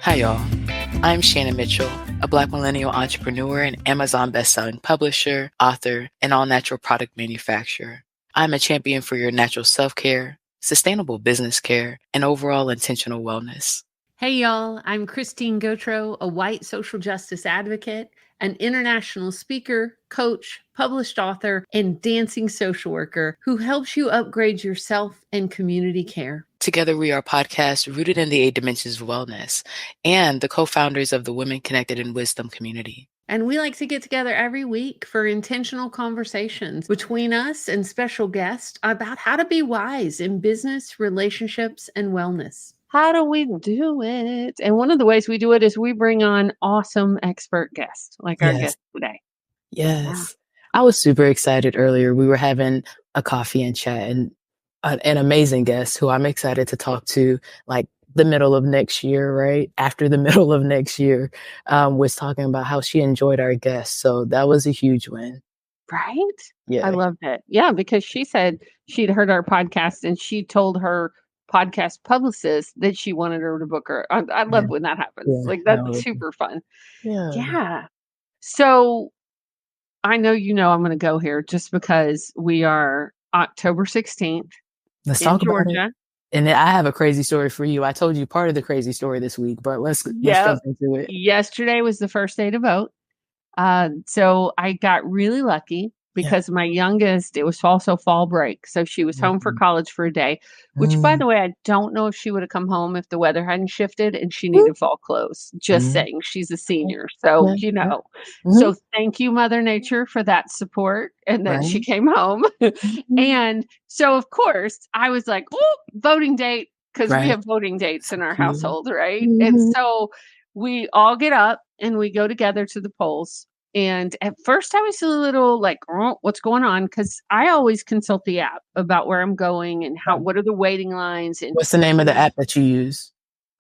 Hi, y'all. I'm Shannon Mitchell, a Black millennial entrepreneur and Amazon bestselling publisher, author, and all-natural product manufacturer. I'm a champion for your natural self-care, sustainable business care, and overall intentional wellness. Hey, y'all. I'm Christine Gautreaux, a white social justice advocate, an international speaker, coach, published author, and dancing social worker who helps you upgrade yourself and community care. Together, we are a podcast rooted in the 8 dimensions of wellness and the co-founders of the Women Connected in Wisdom community. And we like to get together every week for intentional conversations between us and special guests about how to be wise in business, relationships, and wellness. How do we do it? And one of the ways we do it is we bring on awesome expert guests like our guest today. Yes. I was super excited earlier. We were having a coffee and chat, and an amazing guest who I'm excited to talk to, like the middle of next year, right? After the middle of next year, was talking about how she enjoyed our guest. So that was a huge win. Right? Yeah. I loved it. Yeah, because she said she'd heard our podcast and she told her podcast publicist that she wanted her to book her. I love when that happens. Yeah, Like, that's super fun. Yeah. Yeah. So I know I'm going to go here just because we are October 16th Let's in talk about Georgia. it. And I have a crazy story for you. I told you part of the crazy story this week, but let's jump into it. Yesterday was the first day to vote. So I got really lucky because my youngest, it was also fall break. So she was home for college for a day, which by the way, I don't know if she would have come home if the weather hadn't shifted and she needed fall clothes. Just saying, she's a senior. So, so thank you, Mother Nature, for that support and that she came home. And so, of course, I was like, oh, voting date, because we have voting dates in our household, right? And so we all get up and we go together to the polls. And at first I was a little like, oh, what's going on? Because I always consult the app about where I'm going and what are the waiting lines. And what's the name of the app that you use?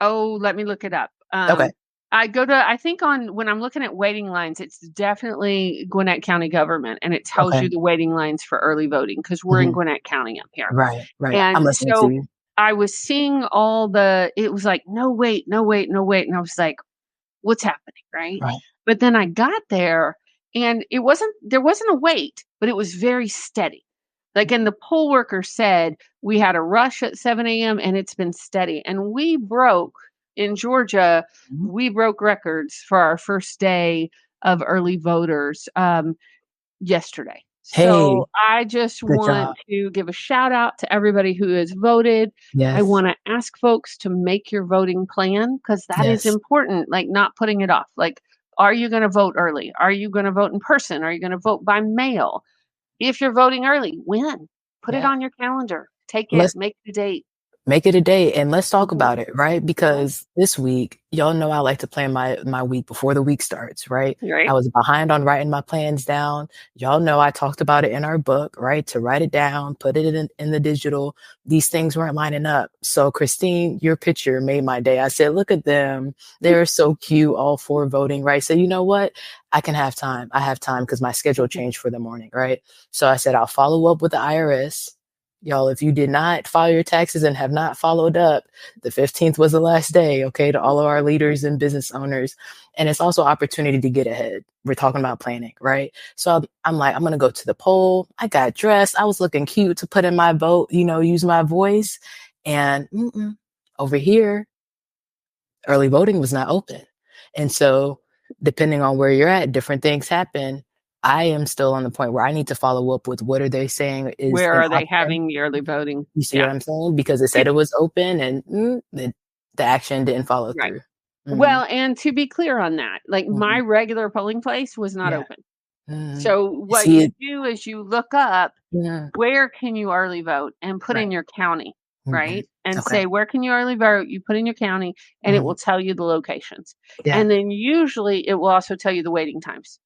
Oh, let me look it up. Okay. I go to, I think when I'm looking at waiting lines, it's definitely Gwinnett County government, and it tells you the waiting lines for early voting because we're in Gwinnett County up here. Right. And I'm listening to you. I was seeing it was like, no, wait. And I was like, what's happening? Right. But then I got there and there wasn't a wait, but it was very steady. Like, and the poll worker said, we had a rush at 7 a.m. and it's been steady. And in Georgia, we broke records for our first day of early voters yesterday. So I just want to give a shout out to everybody who has voted. Yes. I want to ask folks to make your voting plan because that is important, like not putting it off. Like, are you going to vote early? Are you going to vote in person? Are you going to vote by mail? If you're voting early, when? Put it on your calendar. Take it, make the date. Make it a day, and let's talk about it, right? Because this week, y'all know I like to plan my week before the week starts, right? I was behind on writing my plans down. Y'all know I talked about it in our book, right? To write it down, put it in the digital. These things weren't lining up. So Christine, your picture made my day. I said, look at them. They're so cute, all 4 voting, right? So you know what? I can have time. I have time because my schedule changed for the morning, right? So I said, I'll follow up with the IRS. Y'all, if you did not file your taxes and have not followed up, the 15th was the last day, okay, to all of our leaders and business owners. And it's also an opportunity to get ahead. We're talking about planning, right? So I'm like, I'm going to go to the poll. I got dressed. I was looking cute to put in my vote, use my voice. And over here, early voting was not open. And so depending on where you're at, different things happen. I am still on the point where I need to follow up with what are they saying? Where are they having the early voting? You see what I'm saying? Because it said it was open and the action didn't follow through. Well, and to be clear on that, like my regular polling place was not open. So what you do is you look up where can you early vote and put in your county, right? And say, where can you early vote? You put in your county and it will tell you the locations. And then usually it will also tell you the waiting times.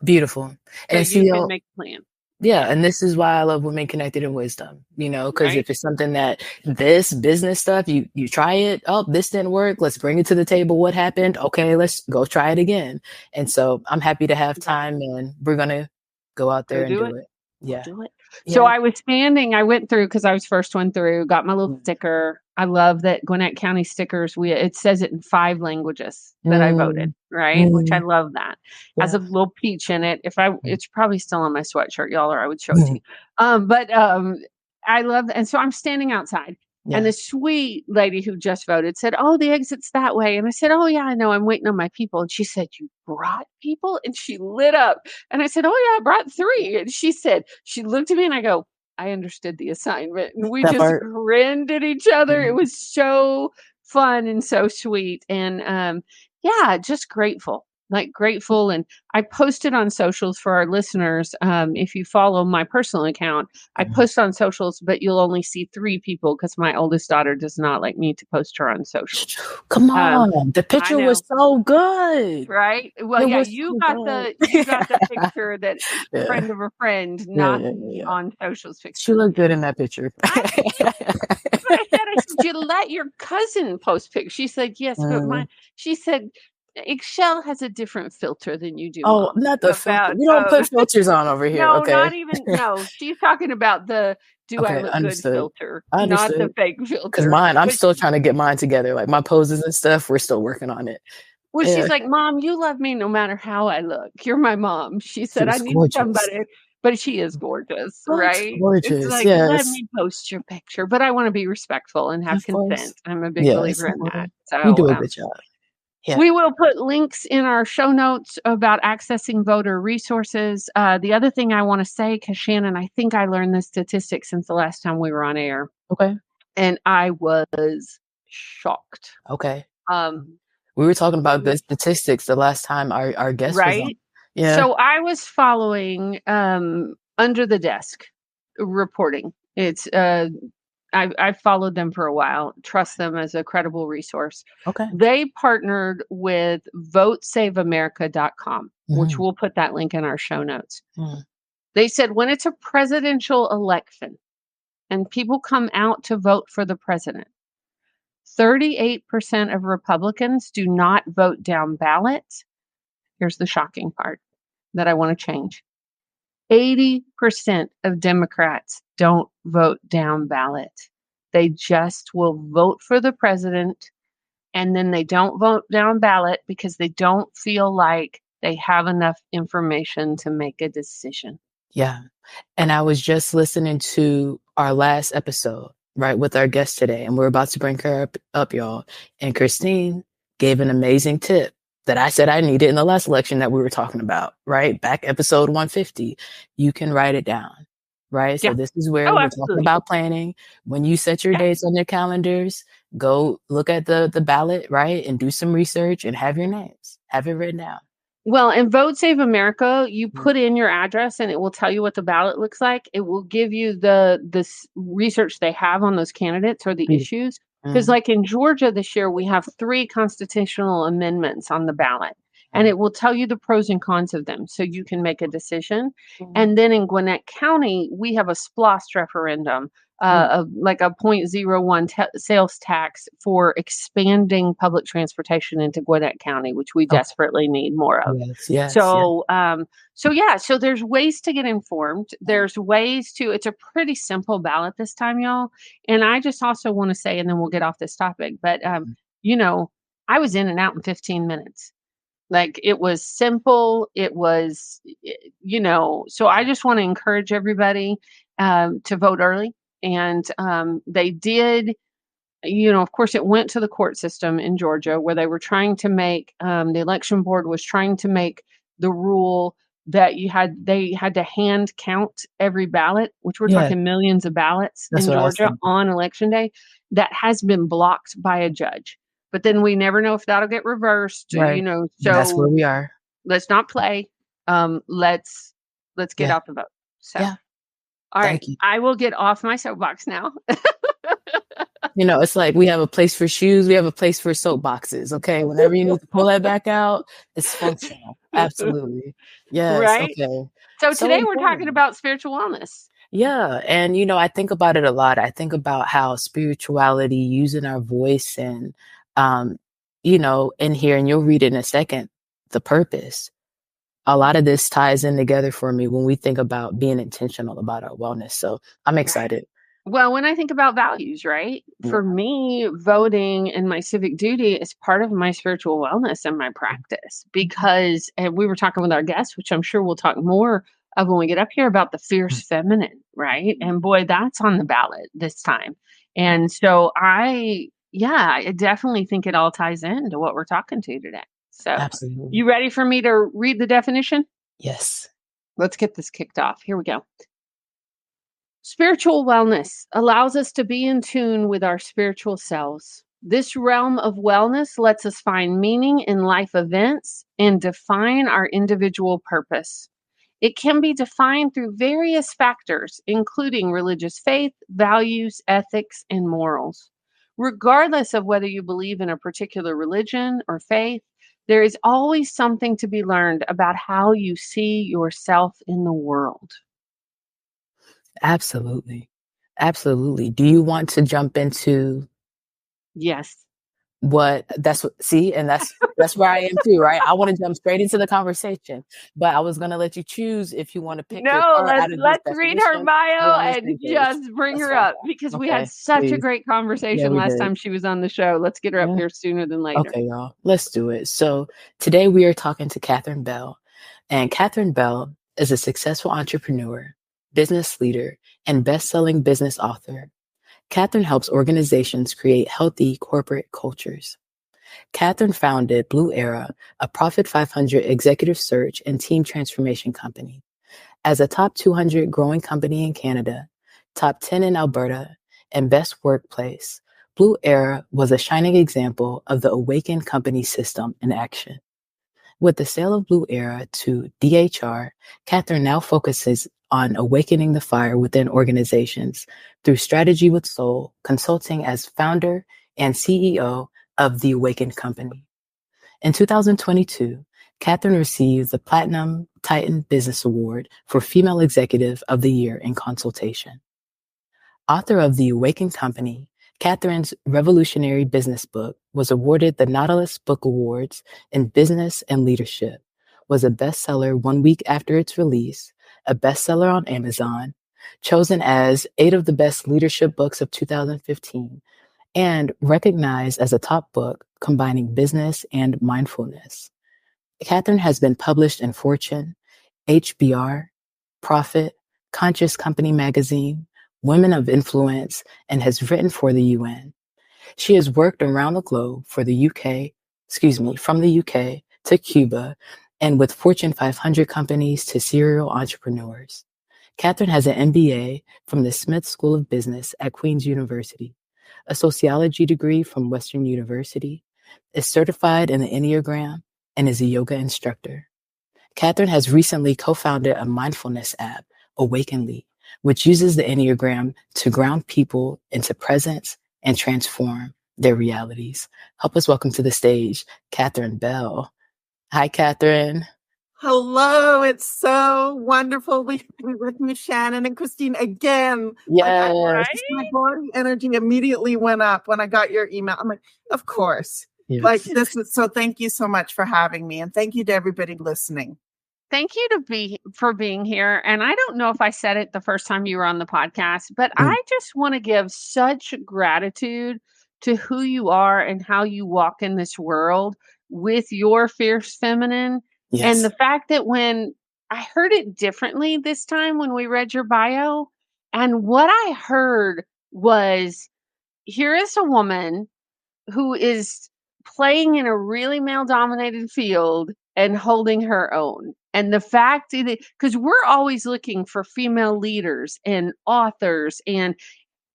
Beautiful. So and you can make a plan. Yeah. And this is why I love Women Connected in Wisdom, because if it's something that this business stuff, you try it. Oh, this didn't work. Let's bring it to the table. What happened? Okay, let's go try it again. And so I'm happy to have time and we're going to go out there and do it. Yeah. Do it. So I was I went through because I was first one through, got my little sticker, I love that Gwinnett County stickers, it says it in 5 languages that I voted, right? Which I love that. Has a little peach in it. It's probably still on my sweatshirt, y'all, or I would show it to you. I love that. And so I'm standing outside. Yeah. And the sweet lady who just voted said, "Oh, the exit's that way." And I said, "Oh, yeah, I know. I'm waiting on my people." And she said, "You brought people?" And she lit up. And I said, "Oh, yeah, I brought 3." And she looked at me and I go, "I understood the assignment." And we just grinned at each other. It was so fun and so sweet. And yeah, just grateful. Grateful. And I posted on socials for our listeners. If you follow my personal account, I post on socials, but you'll only see 3 people because my oldest daughter does not like me to post her on socials. Come on. The picture was so good. Right? Well, yeah, you got the picture that friend of a friend, not on socials picture. She looked good in that picture. I said, "You let your cousin post pictures." She said, "Yes, but she said, Excel has a different filter than you do." Oh, Mom, not the filter. We don't put filters on over here. No, okay. Not even. No, she's talking about the I look good filter, not the fake filter. Because I'm still trying to get mine together. Like my poses and stuff, we're still working on it. Well, she's like, "Mom, you love me no matter how I look. You're my mom." She said, "I need somebody." But she is gorgeous, right? Gorgeous, it's like, let me post your picture. But I want to be respectful and have consent. I'm a big believer in that. So you do a good job. Yeah. We will put links in our show notes about accessing voter resources. The other thing I want to say, because Shannon, I think I learned this statistic since the last time we were on air. Okay. And I was shocked. Okay. We were talking about the statistics the last time our guest was on. Yeah. So I was following Under the Desk reporting. It's I've followed them for a while, trust them as a credible resource. Okay. They partnered with votesaveamerica.com, which we'll put that link in our show notes. They said when it's a presidential election and people come out to vote for the president, 38% of Republicans do not vote down ballots. Here's the shocking part that I want to change. 80% of Democrats don't vote down ballot. They just will vote for the president, and then they don't vote down ballot because they don't feel like they have enough information to make a decision. Yeah. And I was just listening to our last episode, right, with our guest today, and we're about to bring her up, y'all. And Christine gave an amazing tip that I said I needed in the last election that we were talking about, right? Back episode 150. You can write it down, right? Yeah. So this is where we're talking about planning. When you set your dates on your calendars, go look at the ballot, right? And do some research and have your names. Have it written down. Well, in Vote Save America, you put in your address and it will tell you what the ballot looks like. It will give you the research they have on those candidates or the issues. Because like in Georgia this year, we have 3 constitutional amendments on the ballot. And it will tell you the pros and cons of them so you can make a decision. And then in Gwinnett County, we have a SPLOST referendum, like a 0.01 sales tax for expanding public transportation into Gwinnett County, which we desperately need more of. Yes, so there's ways to get informed. There's ways to, it's a pretty simple ballot this time, y'all. And I just also want to say, and then we'll get off this topic, but I was in and out in 15 minutes. Like it was simple. It was, so I just want to encourage everybody to vote early. And they did, of course, it went to the court system in Georgia where they were trying to make, the election board was trying to make the rule that they had to hand count every ballot, which we're talking millions of ballots in Georgia on election day. That has been blocked by a judge. But then we never know if that'll get reversed, right. So that's where we are. Let's not play. Let's get out the vote. So, all right, I will get off my soapbox now. It's like we have a place for shoes. We have a place for soapboxes. Okay. Whenever you need to pull that back out, it's functional. Absolutely. Yes. Right. Okay. So today we're talking about spiritual wellness. Yeah. And, I think about it a lot. I think about how spirituality, using our voice and, in here, and you'll read it in a second, the purpose. A lot of this ties in together for me when we think about being intentional about our wellness. So I'm excited. Well, when I think about values, right? For me, voting and my civic duty is part of my spiritual wellness and my practice because, and we were talking with our guests, which I'm sure we'll talk more of when we get up here about the fierce feminine, right? And boy, that's on the ballot this time. And so I definitely think it all ties into what we're talking to today. So, Absolutely. you ready for me to read the definition? Yes. Let's get this kicked off. Here we go. Spiritual wellness allows us to be in tune with our spiritual selves. This realm of wellness lets us find meaning in life events and define our individual purpose. It can be defined through various factors, including religious faith, values, ethics, and morals. Regardless of whether you believe in a particular religion or faith, there is always something to be learned about how you see yourself in the world. Absolutely. Absolutely. Do you want to jump into Yes. and that's where I am too, right? I want to jump straight into the conversation, but I was going to let you choose if you want to pick your No, part out of this let's read her definition. We're bio on the and same page. just bring That's her up fantastic. because we had Okay, such a please. great Yeah, conversation we last did. time she was on the show. Let's get her up Yeah. here sooner than later. Okay, y'all. Let's do it. So today we are talking to Catherine Bell. And Catherine Bell is a successful entrepreneur, business leader, and best-selling business author. Catherine helps organizations create healthy corporate cultures. Catherine founded Blue Era, a Profit 500 executive search and team transformation company. As a top 200 growing company in Canada, top 10 in Alberta, and best workplace, Blue Era was a shining example of the Awaken company system in action. With the sale of Blue Era to DHR, Catherine now focuses on awakening the fire within organizations through Strategy with Soul, consulting as founder and CEO of the Awaken company. In 2022, Catherine received the Platinum Titan Business Award for Female Executive of the Year in Consultation. Author of the Awaken company, Catherine's revolutionary business book was awarded the Nautilus Book Awards in Business and Leadership, was a bestseller 1 week after its release, a bestseller on Amazon, chosen as 8 of the best leadership books of 2015, and recognized as a top book combining business and mindfulness. Catherine has been published in Fortune, HBR, Profit, Conscious Company Magazine, Women of Influence, and has written for the UN. She has worked around the globe from the UK to Cuba, and with Fortune 500 companies to serial entrepreneurs. Catherine has an MBA from the Smith School of Business at Queen's University, a sociology degree from Western University, is certified in the Enneagram, and is a yoga instructor. Catherine has recently co-founded a mindfulness app, Awaken, which uses the Enneagram to ground people into presence and transform their realities. Help us welcome to the stage, Catherine Bell. Hi, Catherine. Hello, it's so wonderful to be with you, Shannon and Christine, again. Yes. My body energy immediately went up when I got your email. I'm like, of course. Yes. So thank you so much for having me, and thank you to everybody listening. Thank you for being here. And I don't know if I said it the first time you were on the podcast, but I just want to give such gratitude to who you are and how you walk in this world with your fierce feminine. Yes. And the fact that when I heard it differently this time when we read your bio, and what I heard was, here is a woman who is playing in a really male dominated field and holding her own. And the fact that, because we're always looking for female leaders and authors and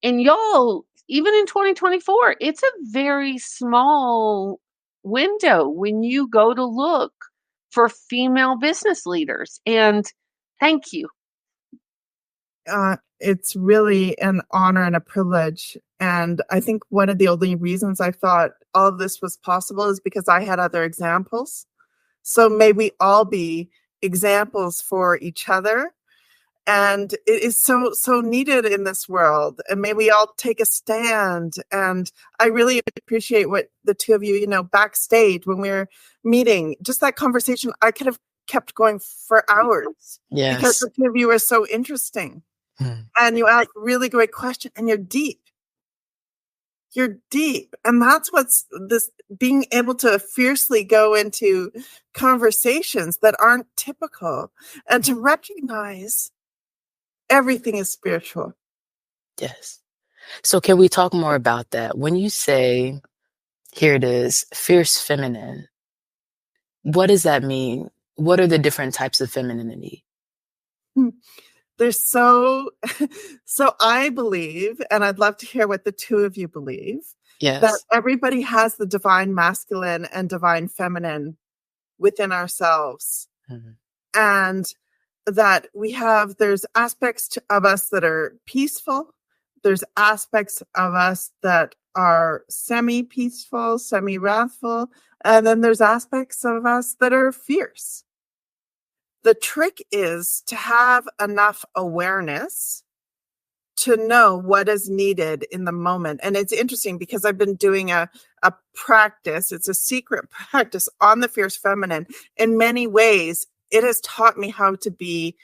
y'all, even in 2024, it's a very small window when you go to look for female business leaders. And thank you. It's really an honor and a privilege. And I think one of the only reasons I thought all of this was possible is because I had other examples. So may we all be examples for each other. And it is so needed in this world. And may we all take a stand. And I really appreciate what the two of you, backstage when we were meeting, just that conversation, I could have kept going for hours. Yes. Because the two of you are so interesting. And you ask really great question, and you're deep. You're deep. And that's what's this being able to fiercely go into conversations that aren't typical and to recognize everything is spiritual. Yes. So can we talk more about that? When you say, here it is, fierce feminine, what does that mean? What are the different types of femininity? There's so I believe, and I'd love to hear what the two of you believe, that everybody has the divine masculine and divine feminine within ourselves. And that there's aspects of us that are peaceful. There's aspects of us that are semi-peaceful, semi-wrathful. And then there's aspects of us that are fierce. The trick is to have enough awareness to know what is needed in the moment. And it's interesting because I've been doing a practice. It's a secret practice on the fierce feminine. In many ways, it has taught me how to be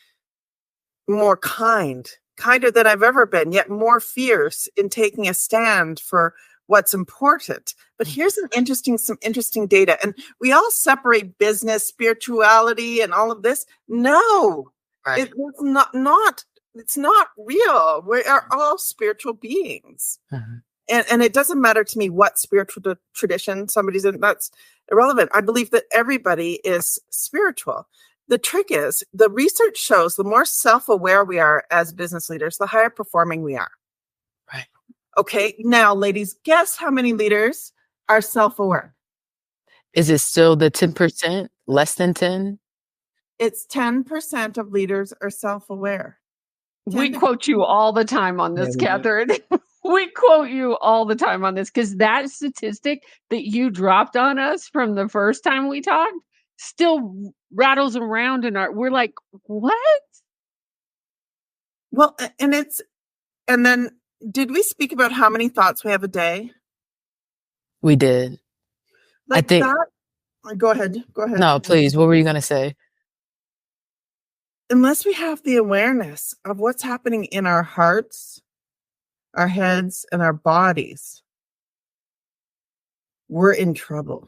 more kinder than I've ever been, yet more fierce in taking a stand for what's important. But here's some interesting data. And we all separate business, spirituality, and all of this. No, it's not real. We are all spiritual beings. And it doesn't matter to me what spiritual tradition somebody's in. That's irrelevant. I believe that everybody is spiritual. The trick is, the research shows the more self-aware we are as business leaders, the higher performing we are. Right. Okay. Now, ladies, guess how many leaders are self-aware? Is it still the 10%? Less than 10? It's 10% of leaders are self-aware. We quote you all the time on this, Catherine. We quote you all the time on this because that statistic that you dropped on us from the first time we talked still rattles around we're like, what? Well, and then did we speak about how many thoughts we have a day? We did. Like I think that. Go ahead. No, please. What were you going to say? Unless we have the awareness of what's happening in our hearts, our heads, and our bodies, we're in trouble.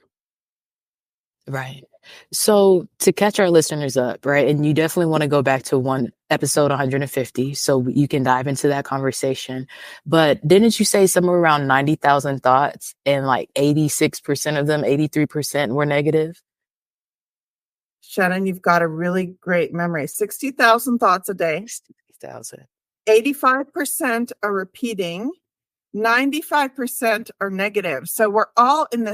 Right. So to catch our listeners up, right, and you definitely want to go back to episode 150 so you can dive into that conversation. But didn't you say somewhere around 90,000 thoughts and like 86% of them, 83% were negative? Shannon, you've got a really great memory. 60,000 thoughts a day. 60,000. 85% are repeating. 95% are negative. So we're all in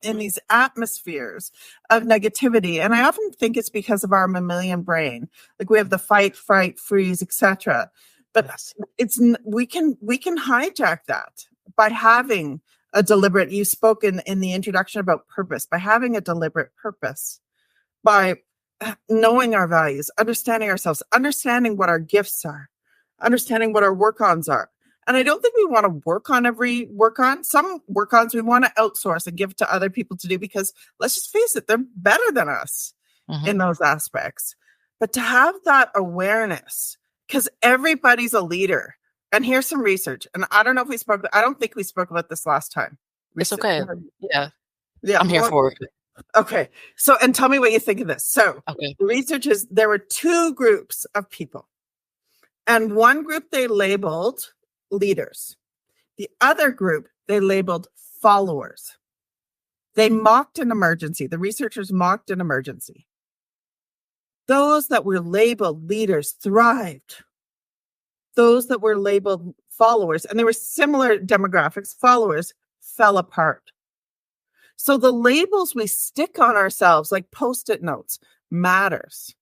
in these atmospheres of negativity. And I often think it's because of our mammalian brain. Like we have the fight, fright, freeze, etc. But we can hijack that by having a deliberate, you spoke in the introduction about purpose, by having a deliberate purpose, by knowing our values, understanding ourselves, understanding what our gifts are, understanding what our work-ons are. And I don't think we want to work on every work-on. Some work-ons we want to outsource and give to other people to do because, let's just face it, they're better than us in those aspects. But to have that awareness, because everybody's a leader. And here's some research. And I don't think we spoke about this last time. It's okay. Yeah. I'm here for it. Okay. So, and tell me what you think of this. So the research is there were two groups of people. And one group they labeled leaders. The other group they labeled followers. They mocked an emergency. The researchers mocked an emergency. Those that were labeled leaders thrived. Those that were labeled followers, and there were similar demographics, followers, fell apart. So the labels we stick on ourselves, like Post-it notes, matters.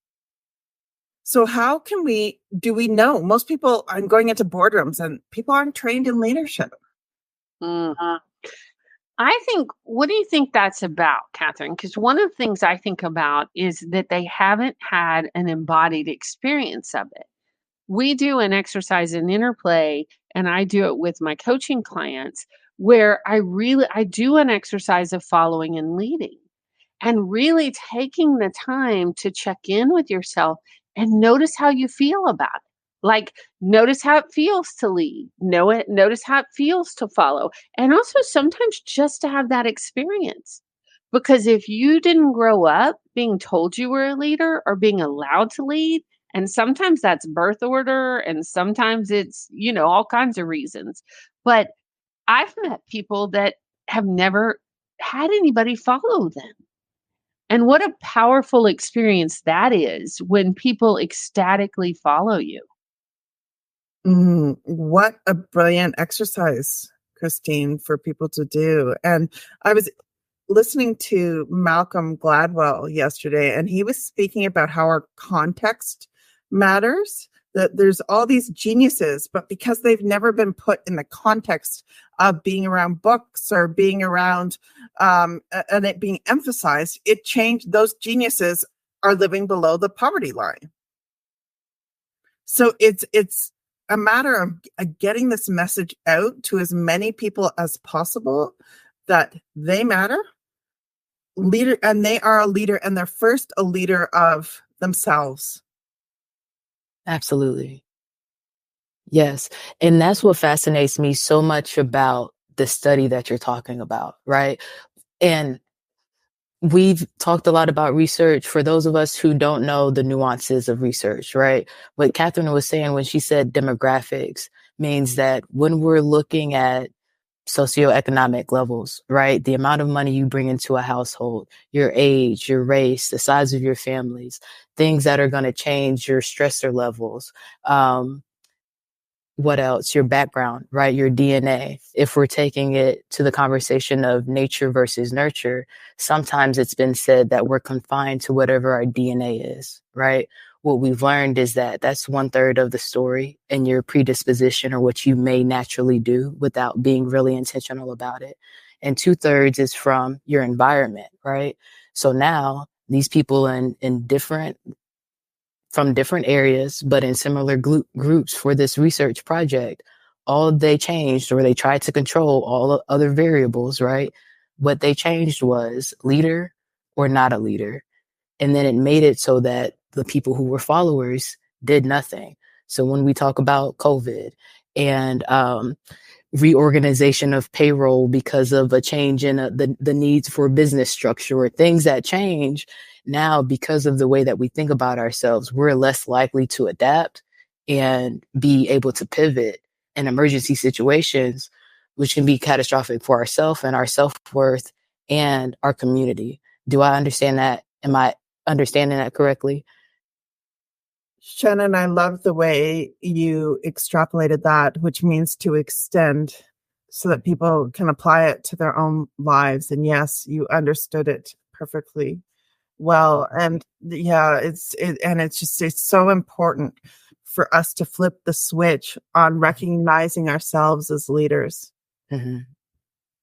So how do we know? Most people, I'm going into boardrooms and people aren't trained in leadership. I think, what do you think that's about, Catherine? Because one of the things I think about is that they haven't had an embodied experience of it. We do an exercise in interplay, and I do it with my coaching clients, where I do an exercise of following and leading and really taking the time to check in with yourself and notice how you feel about it. Like, notice how it feels to lead. Notice how it feels to follow. And also sometimes just to have that experience. Because if you didn't grow up being told you were a leader or being allowed to lead, and sometimes that's birth order and sometimes it's, all kinds of reasons. But I've met people that have never had anybody follow them. And what a powerful experience that is when people ecstatically follow you. What a brilliant exercise, Christine, for people to do. And I was listening to Malcolm Gladwell yesterday, and he was speaking about how our context matters, that there's all these geniuses, but because they've never been put in the context of being around books or being around and it being emphasized, it changed. Those geniuses are living below the poverty line. So it's a matter of getting this message out to as many people as possible that they matter, leader, and they are a leader, and they're first a leader of themselves. Absolutely. Yes. And that's what fascinates me so much about the study that you're talking about, right? And we've talked a lot about research for those of us who don't know the nuances of research, right? What Catherine was saying when she said demographics means that when we're looking at socioeconomic levels, right? The amount of money you bring into a household, your age, your race, the size of your families, things that are going to change your stressor levels. What else? Your background, right? Your DNA. If we're taking it to the conversation of nature versus nurture, sometimes it's been said that we're confined to whatever our DNA is, right? What we've learned is that that's 1/3 of the story and your predisposition or what you may naturally do without being really intentional about it. And 2/3 is from your environment, right? So now these people from different areas, but in similar groups for this research project, all they changed, or they tried to control all other variables, right? What they changed was leader or not a leader. And then it made it so that the people who were followers did nothing. So when we talk about COVID and reorganization of payroll because of a change in the needs for business structure or things that change, now because of the way that we think about ourselves, we're less likely to adapt and be able to pivot in emergency situations, which can be catastrophic for ourselves and our self-worth and our community. Do I understand that? Am I understanding that correctly? Shannon, I love the way you extrapolated that, which means to extend so that people can apply it to their own lives. And yes, you understood it perfectly well. And yeah, it's so important for us to flip the switch on recognizing ourselves as leaders. Mm-hmm.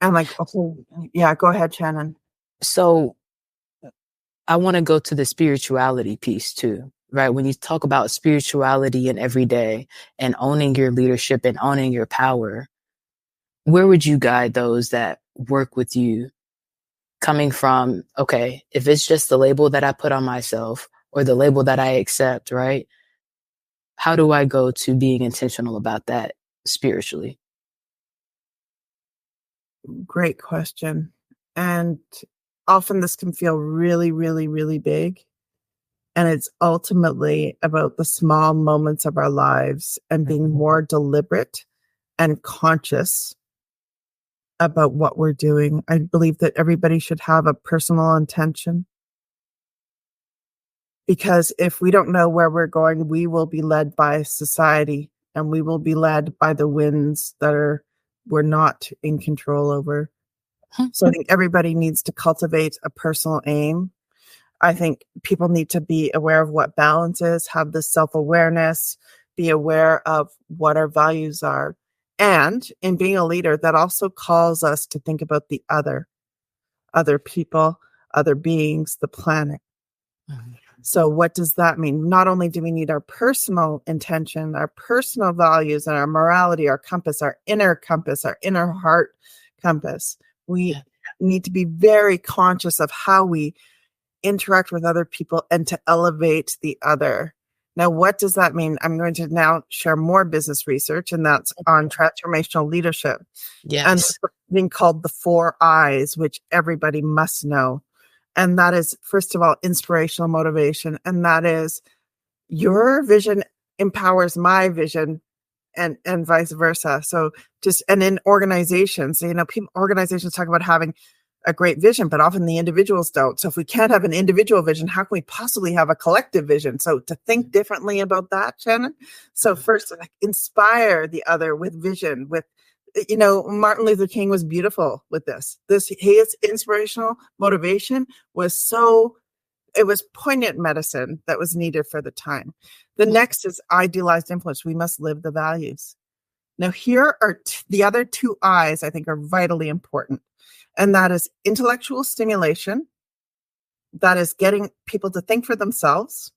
And yeah, go ahead, Shannon. So I want to go to the spirituality piece too, right? When you talk about spirituality in every day and owning your leadership and owning your power, where would you guide those that work with you coming from, okay, if it's just the label that I put on myself or the label that I accept, right? How do I go to being intentional about that spiritually? Great question. And often this can feel really, really, really big. And it's ultimately about the small moments of our lives and being more deliberate and conscious about what we're doing. I believe that everybody should have a personal intention. Because if we don't know where we're going, we will be led by society and we will be led by the winds that we're not in control over. So I think everybody needs to cultivate a personal aim. I think people need to be aware of what balance is, have this self-awareness, be aware of what our values are. And in being a leader, that also calls us to think about the other people, other beings, the planet. Mm-hmm. So what does that mean? Not only do we need our personal intention, our personal values and our morality, our compass, our inner heart compass. We need to be very conscious of how we interact with other people and to elevate the other Now, what does that mean? I'm going to now share more business research, and that's on transformational leadership. Yes. And something called the 4 I's, which everybody must know. And that is, first of all, inspirational motivation. And that is your vision empowers my vision and vice versa. So and in organizations, organizations talk about having a great vision, but often the individuals don't. So if we can't have an individual vision, how can we possibly have a collective vision? So to think differently about that, Shannon. So first, inspire the other with vision, with, Martin Luther King was beautiful with this. His inspirational motivation was it was poignant medicine that was needed for the time. The next is idealized influence. We must live the values. Now, here are the other 2 I's I think are vitally important. And that is intellectual stimulation. That is getting people to think for themselves.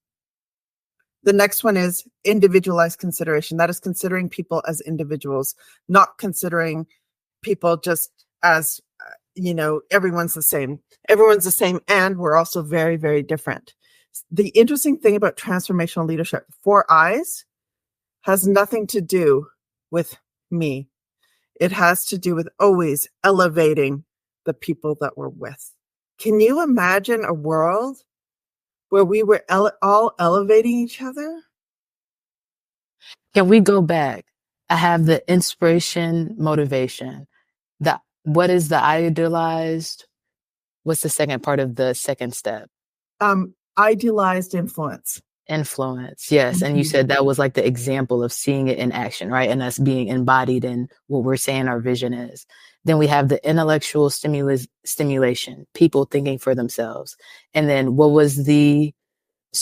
The next one is individualized consideration. That is considering people as individuals, not considering people just as, everyone's the same. Everyone's the same, and we're also very, very different. The interesting thing about transformational leadership, 4 I's, has nothing to do with me. It has to do with always elevating the people that we're with. Can you imagine a world where we were all elevating each other? Can we go back? I have the inspiration, motivation. What is the idealized? What's the second part of the second step? Idealized influence. Influence, yes. And you said that was like the example of seeing it in action, right? And us being embodied in what we're saying our vision is. Then we have the intellectual stimulation, people thinking for themselves. And then what was the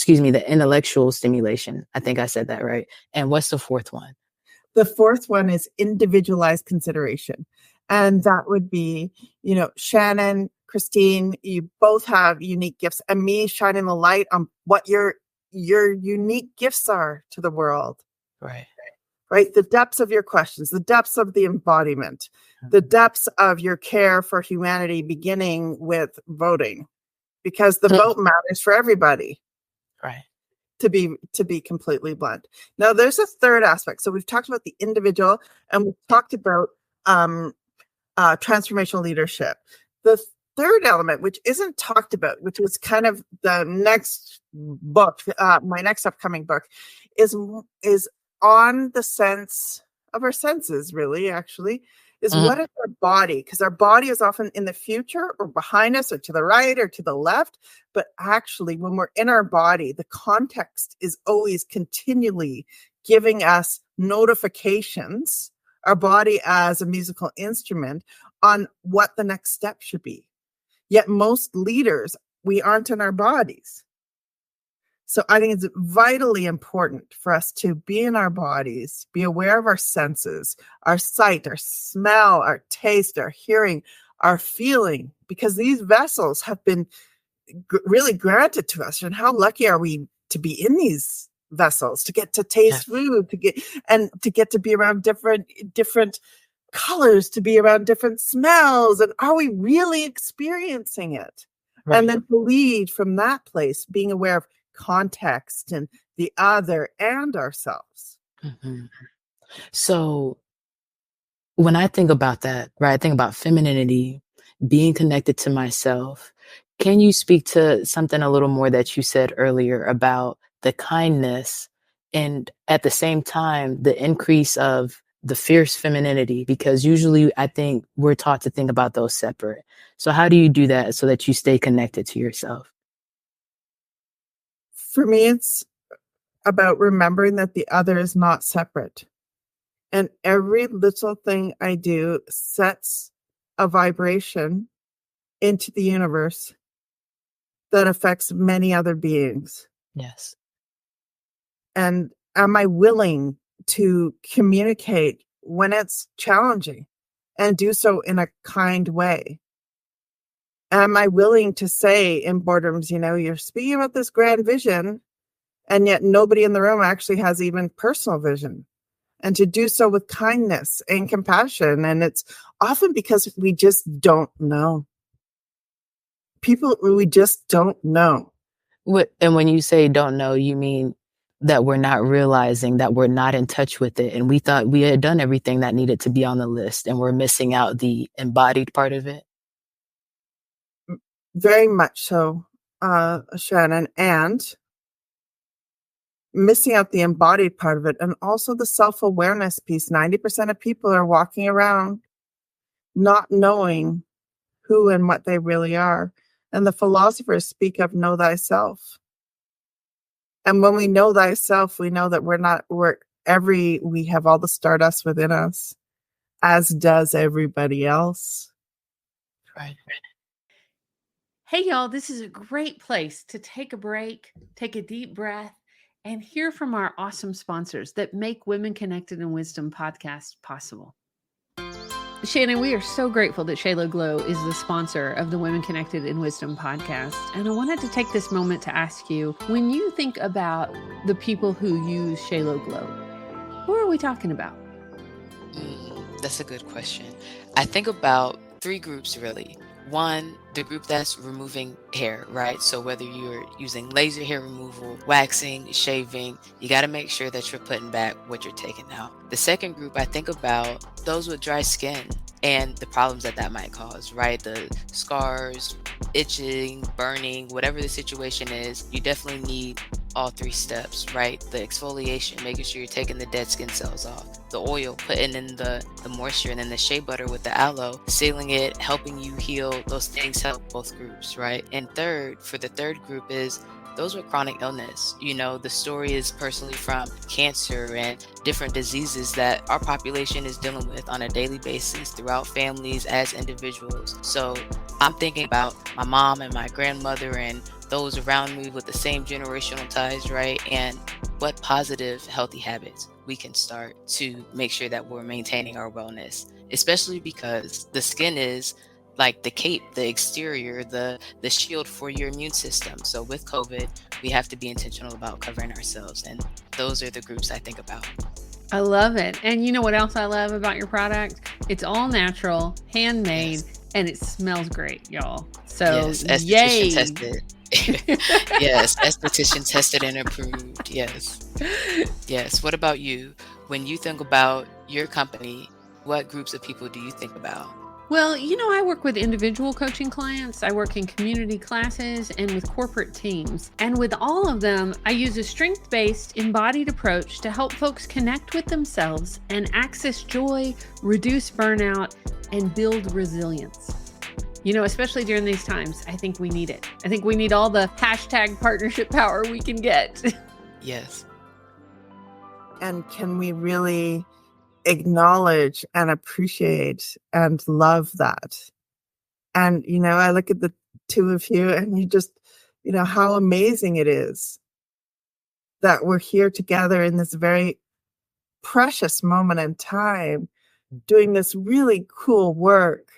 intellectual stimulation? I think I said that right. And what's the 4th one? The 4th one is individualized consideration. And that would be, Shannon, Christine, you both have unique gifts, and me shining the light on what your unique gifts are to the world. Right. The depths of your questions, the depths of the embodiment, the depths of your care for humanity, beginning with voting, because the vote matters for everybody. Right. To be completely blunt. Now, there's a 3rd aspect. So we've talked about the individual, and we've talked about transformational leadership. The 3rd element, which isn't talked about, which was kind of the next book, my next upcoming book, is on the sense of our senses, really, actually, is what is our body? Because our body is often in the future or behind us or to the right or to the left. But actually, when we're in our body, the context is always continually giving us notifications, our body as a musical instrument, on what the next step should be. Yet most leaders, we aren't in our bodies. So I think it's vitally important for us to be in our bodies, be aware of our senses, our sight, our smell, our taste, our hearing, our feeling, because these vessels have been really granted to us. And how lucky are we to be in these vessels, to get to taste food, to get to be around different colors, to be around different smells. And are we really experiencing it? Right. And then to lead from that place, being aware of context and the other and ourselves. So when I think about that, right, I think about femininity, being connected to myself. Can you speak to something a little more that you said earlier about the kindness and at the same time, the increase of the fierce femininity? Because usually I think we're taught to think about those separate. So how do you do that so that you stay connected to yourself? For me, it's about remembering that the other is not separate. And every little thing I do sets a vibration into the universe that affects many other beings. Yes. And am I willing to communicate when it's challenging and do so in a kind way? Am I willing to say in boardrooms, you're speaking about this grand vision, and yet nobody in the room actually has even personal vision? And to do so with kindness and compassion. And it's often because we just don't know. We just don't know. And when you say don't know, you mean that we're not realizing, that we're not in touch with it. And we thought we had done everything that needed to be on the list, and we're missing out the embodied part of it. Very much so, Shannon, and missing out the embodied part of it, and also the self-awareness piece. 90% of people are walking around not knowing who and what they really are. And the philosophers speak of know thyself. And when we know thyself, we know that we have all the stardust within us, as does everybody else. Right. Hey, y'all, this is a great place to take a break, take a deep breath, and hear from our awesome sponsors that make Women Connected in Wisdom podcast possible. Shannon, we are so grateful that Shayla Glow is the sponsor of the Women Connected in Wisdom podcast. And I wanted to take this moment to ask you, when you think about the people who use Shayla Glow, who are we talking about? That's a good question. I think about 3 groups, really. One, the group that's removing hair, right? So whether you're using laser hair removal, waxing, shaving, you got to make sure that you're putting back what you're taking out. The second group, I think about those with dry skin and the problems that might cause, right? The scars, itching, burning, whatever the situation is, you definitely need all 3 steps, right? The exfoliation, making sure you're taking the dead skin cells off. The oil, putting in the moisture, and then the shea butter with the aloe, sealing it, helping you heal. Those things help both groups, right? And third, for the third group is those with chronic illness. You know, the story is personally from cancer and different diseases that our population is dealing with on a daily basis throughout families as individuals. So I'm thinking about my mom and my grandmother and those around me with the same generational ties, right? And what positive, healthy habits we can start to make sure that we're maintaining our wellness, especially because the skin is like the cape, the exterior, the shield for your immune system. So with COVID, we have to be intentional about covering ourselves. And those are the groups I think about. I love it. And you know what else I love about your product? It's all natural, handmade, and it smells great, y'all. So yes, yay. Tested. Yes, esthetician tested and approved. Yes. What about you? When you think about your company, what groups of people do you think about? Well, you know, I work with individual coaching clients. I work in community classes and with corporate teams. And with all of them, I use a strength-based, embodied approach to help folks connect with themselves and access joy, reduce burnout, and build resilience. You know, especially during these times, I think we need it. I think we need all the hashtag partnership power we can get. Yes. And can we really acknowledge and appreciate and love that? And, you know, I look at the 2 of you and you just, you know, how amazing it is that we're here together in this very precious moment in time, doing this really cool work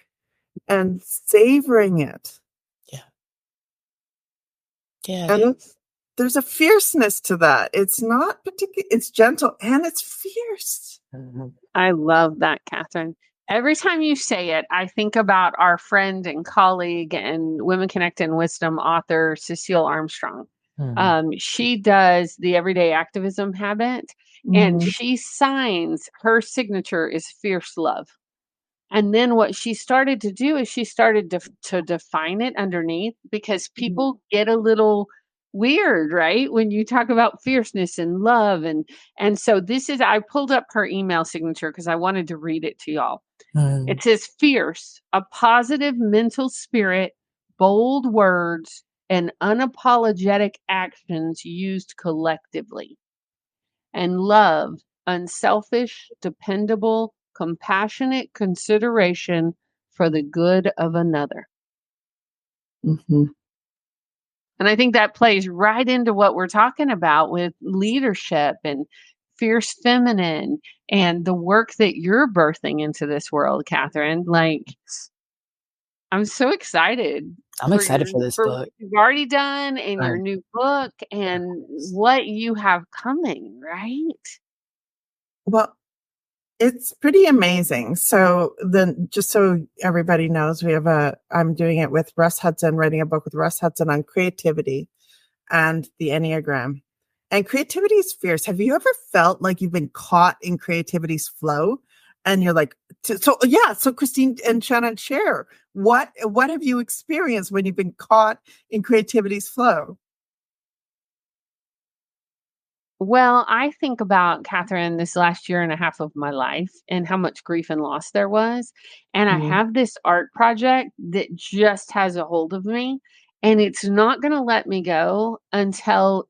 and savoring it. Yeah. And there's a fierceness to that. It's not particular. It's gentle and it's fierce. I love that, Catherine. Every time you say it, I think about our friend and colleague and Women Connected in Wisdom author, Cecile Armstrong. She does the everyday activism habit, and she signs her signature is fierce love. And then what she started to do is she started to define it underneath, because people get a little weird, right? When you talk about fierceness and love. And so I pulled up her email signature because I wanted to read it to y'all. It says fierce, a positive mental spirit, bold words, and unapologetic actions used collectively. And love, unselfish, dependable, compassionate consideration for the good of another. And I think that plays right into what we're talking about with leadership and fierce feminine and the work that you're birthing into this world, Catherine. Like, I'm so excited. I'm excited for this book. What you've already done and your new book and what you have coming, right? Well, it's pretty amazing. So then, just so everybody knows, I'm doing it with Russ Hudson, writing a book with Russ Hudson on creativity and the Enneagram. And creativity is fierce. Have you ever felt like you've been caught in creativity's flow? And you're like, so Christine and Shannon, share what have you experienced when you've been caught in creativity's flow? Well, I think about, Catherine, this last year and a half of my life and how much grief and loss there was. And I have this art project that just has a hold of me, and it's not going to let me go until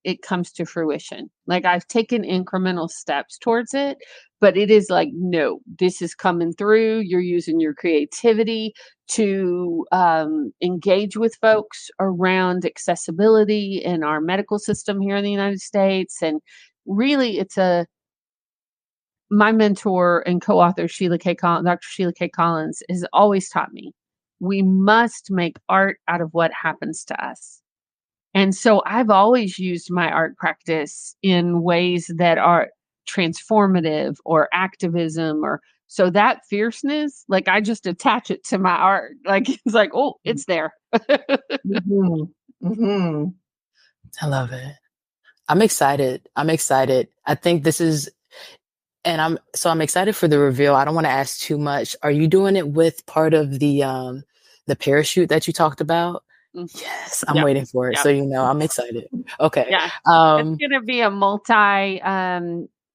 it comes to fruition. Like, I've taken incremental steps towards it, but it is like, no, this is coming through. You're using your creativity to engage with folks around accessibility in our medical system here in the United States. And really, my mentor and co-author, Dr. Sheila K. Collins, has always taught me we must make art out of what happens to us. And so I've always used my art practice in ways that are transformative or activism, or so that fierceness, like, I just attach it to my art. Like, it's like, oh, it's there. Mm-hmm. Mm-hmm. I love it. I'm excited. I think this is, and I'm excited for the reveal. I don't want to ask too much. Are you doing it with part of the parachute that you talked about? Yes, I'm waiting for it. So, I'm excited. Okay. Yeah. It's going to be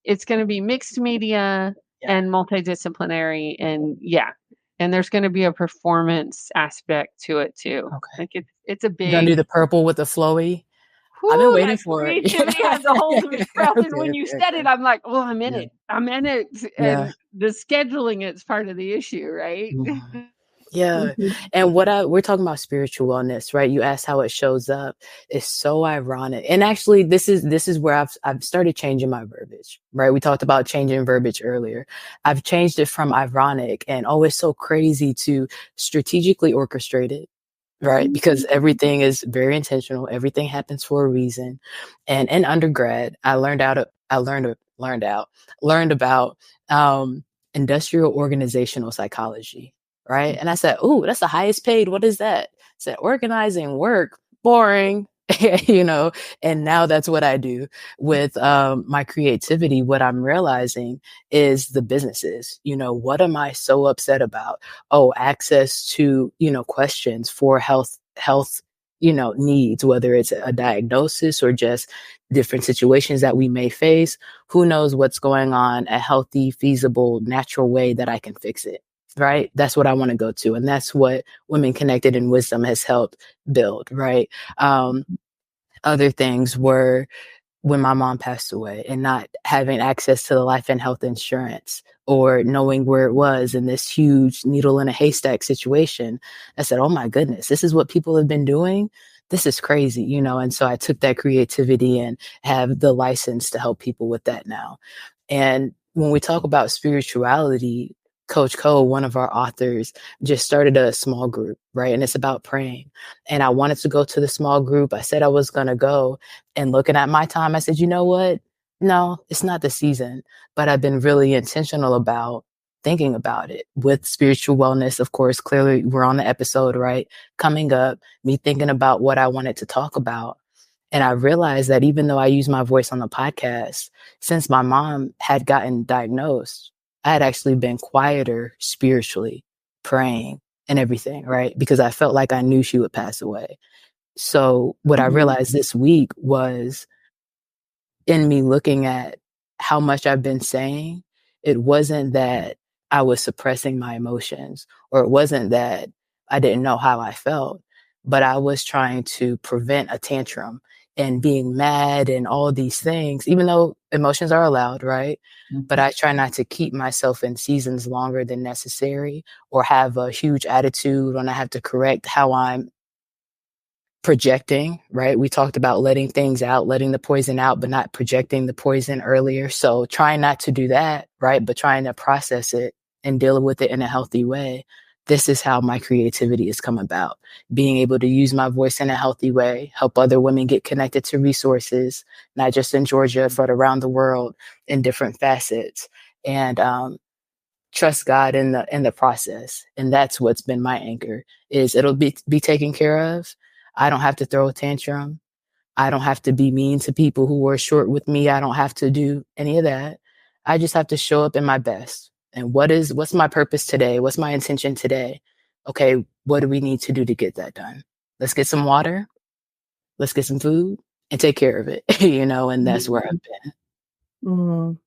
it's going to be mixed media and multidisciplinary, and and there's going to be a performance aspect to it too. Okay. Like, it's a big. You're gonna do the purple with the flowy? I've been waiting for it. Creativity has a hold of me. And when you said it, I'm like, oh, I'm in it. I'm in it. And the scheduling it's part of the issue, right? Yeah. And we're talking about spiritual wellness, right? You asked how it shows up. It's so ironic. And actually, this is where I've started changing my verbiage, right? We talked about changing verbiage earlier. I've changed it from ironic and it's so crazy to strategically orchestrated, right? Because everything is very intentional. Everything happens for a reason. And in undergrad, I learned about industrial organizational psychology. Right. And I said, oh, that's the highest paid. What is that? I said, organizing work, boring, and now that's what I do with my creativity. What I'm realizing is the businesses, what am I so upset about? Oh, access to, questions for health, needs, whether it's a diagnosis or just different situations that we may face. Who knows what's going on, a healthy, feasible, natural way that I can fix it. Right. That's what I want to go to. And that's what Women Connected in Wisdom has helped build. Right. Other things were when my mom passed away and not having access to the life and health insurance or knowing where it was in this huge needle in a haystack situation. I said, oh my goodness, this is what people have been doing. This is crazy, And so I took that creativity and have the license to help people with that now. And when we talk about spirituality, Coach Cole, one of our authors, just started a small group, right? And it's about praying. And I wanted to go to the small group. I said I was going to go, and looking at my time, I said, you know what? No, it's not the season, but I've been really intentional about thinking about it with spiritual wellness. Of course, clearly we're on the episode, right? Coming up, me thinking about what I wanted to talk about. And I realized that even though I use my voice on the podcast, since my mom had gotten diagnosed, I had actually been quieter spiritually, praying and everything, right? Because I felt like I knew she would pass away. So what I realized this week was, in me looking at how much I've been saying, it wasn't that I was suppressing my emotions, or it wasn't that I didn't know how I felt, but I was trying to prevent a tantrum and being mad and all these things, even though emotions are allowed, right? But I try not to keep myself in seasons longer than necessary or have a huge attitude when I have to correct how I'm projecting, right? We talked about letting things out, letting the poison out, but not projecting the poison earlier. So trying not to do that, right? But trying to process it and deal with it in a healthy way. This is how my creativity has come about. Being able to use my voice in a healthy way, help other women get connected to resources, not just in Georgia, but around the world in different facets. And trust God in the process. And that's what's been my anchor, is it'll be taken care of. I don't have to throw a tantrum. I don't have to be mean to people who are short with me. I don't have to do any of that. I just have to show up in my best. And what's my purpose today? What's my intention today? Okay, what do we need to do to get that done? Let's get some water. Let's get some food and take care of it, and that's where I've been. Mm.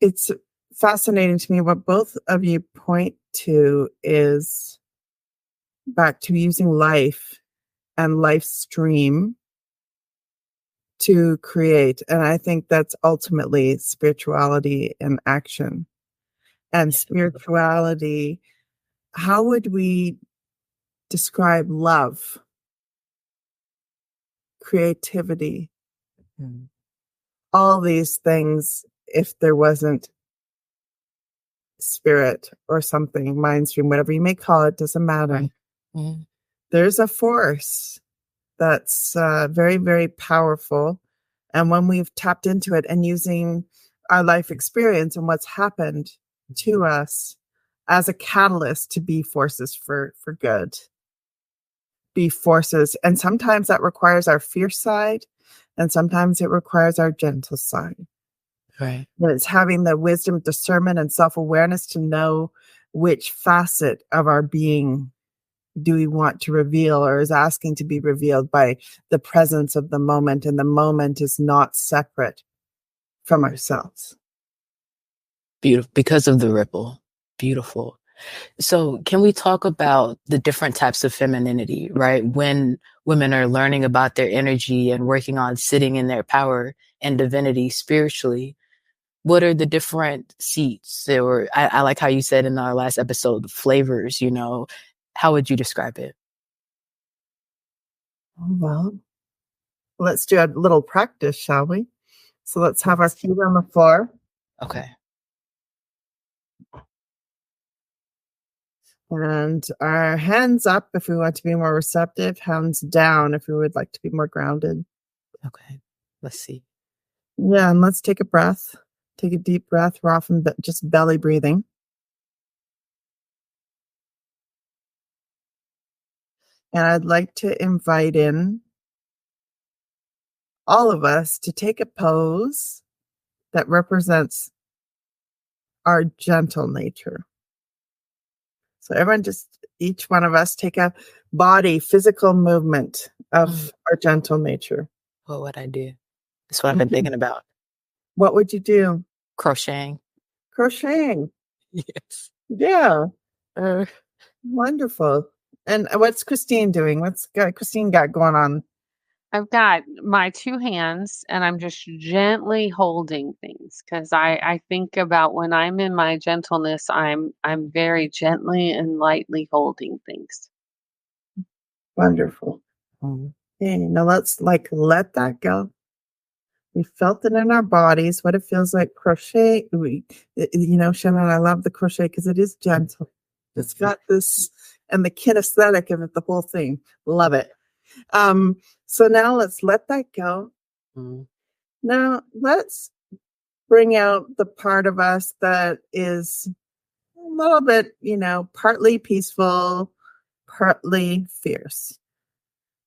It's fascinating to me what both of you point to is back to using life and life stream to create. And I think that's ultimately spirituality in action. And spirituality, how would we describe love, creativity, all these things if there wasn't spirit or something, mind stream, whatever you may call it, doesn't matter. Mm-hmm. There's a force that's very, very powerful. And when we've tapped into it and using our life experience and what's happened to us as a catalyst to be forces for good, be forces. And sometimes that requires our fierce side, and sometimes it requires our gentle side. Right. And it's having the wisdom, discernment, and self-awareness to know which facet of our being do we want to reveal or is asking to be revealed by the presence of the moment. And the moment is not separate from ourselves. Beautiful. Because of the ripple. Beautiful. So can we talk about the different types of femininity, right? When women are learning about their energy and working on sitting in their power and divinity spiritually, what are the different seats? I like how you said in our last episode, flavors, how would you describe it? Well, let's do a little practice, shall we? So let's have our feet on the floor. Okay. And our hands up if we want to be more receptive, hands down if we would like to be more grounded. Okay. Let's see. Yeah, and let's take a breath. Take a deep breath. We're often just belly breathing. And I'd like to invite in all of us to take a pose that represents our gentle nature. So everyone each one of us take a body, physical movement of our gentle nature. What would I do? That's what I've been thinking about. What would you do? Crocheting. Crocheting. Yes. Yeah. Wonderful. And what's Christine doing? What's Christine got going on? I've got my two hands and I'm just gently holding things because I think about when I'm in my gentleness, I'm very gently and lightly holding things. Wonderful. Okay, now let's let that go. We felt it in our bodies, what it feels like crochet. Shannon, I love the crochet because it is gentle. It's got this and the kinesthetic of it, the whole thing. Love it. So now let's let that go. Now let's bring out the part of us that is a little bit, partly peaceful, partly fierce.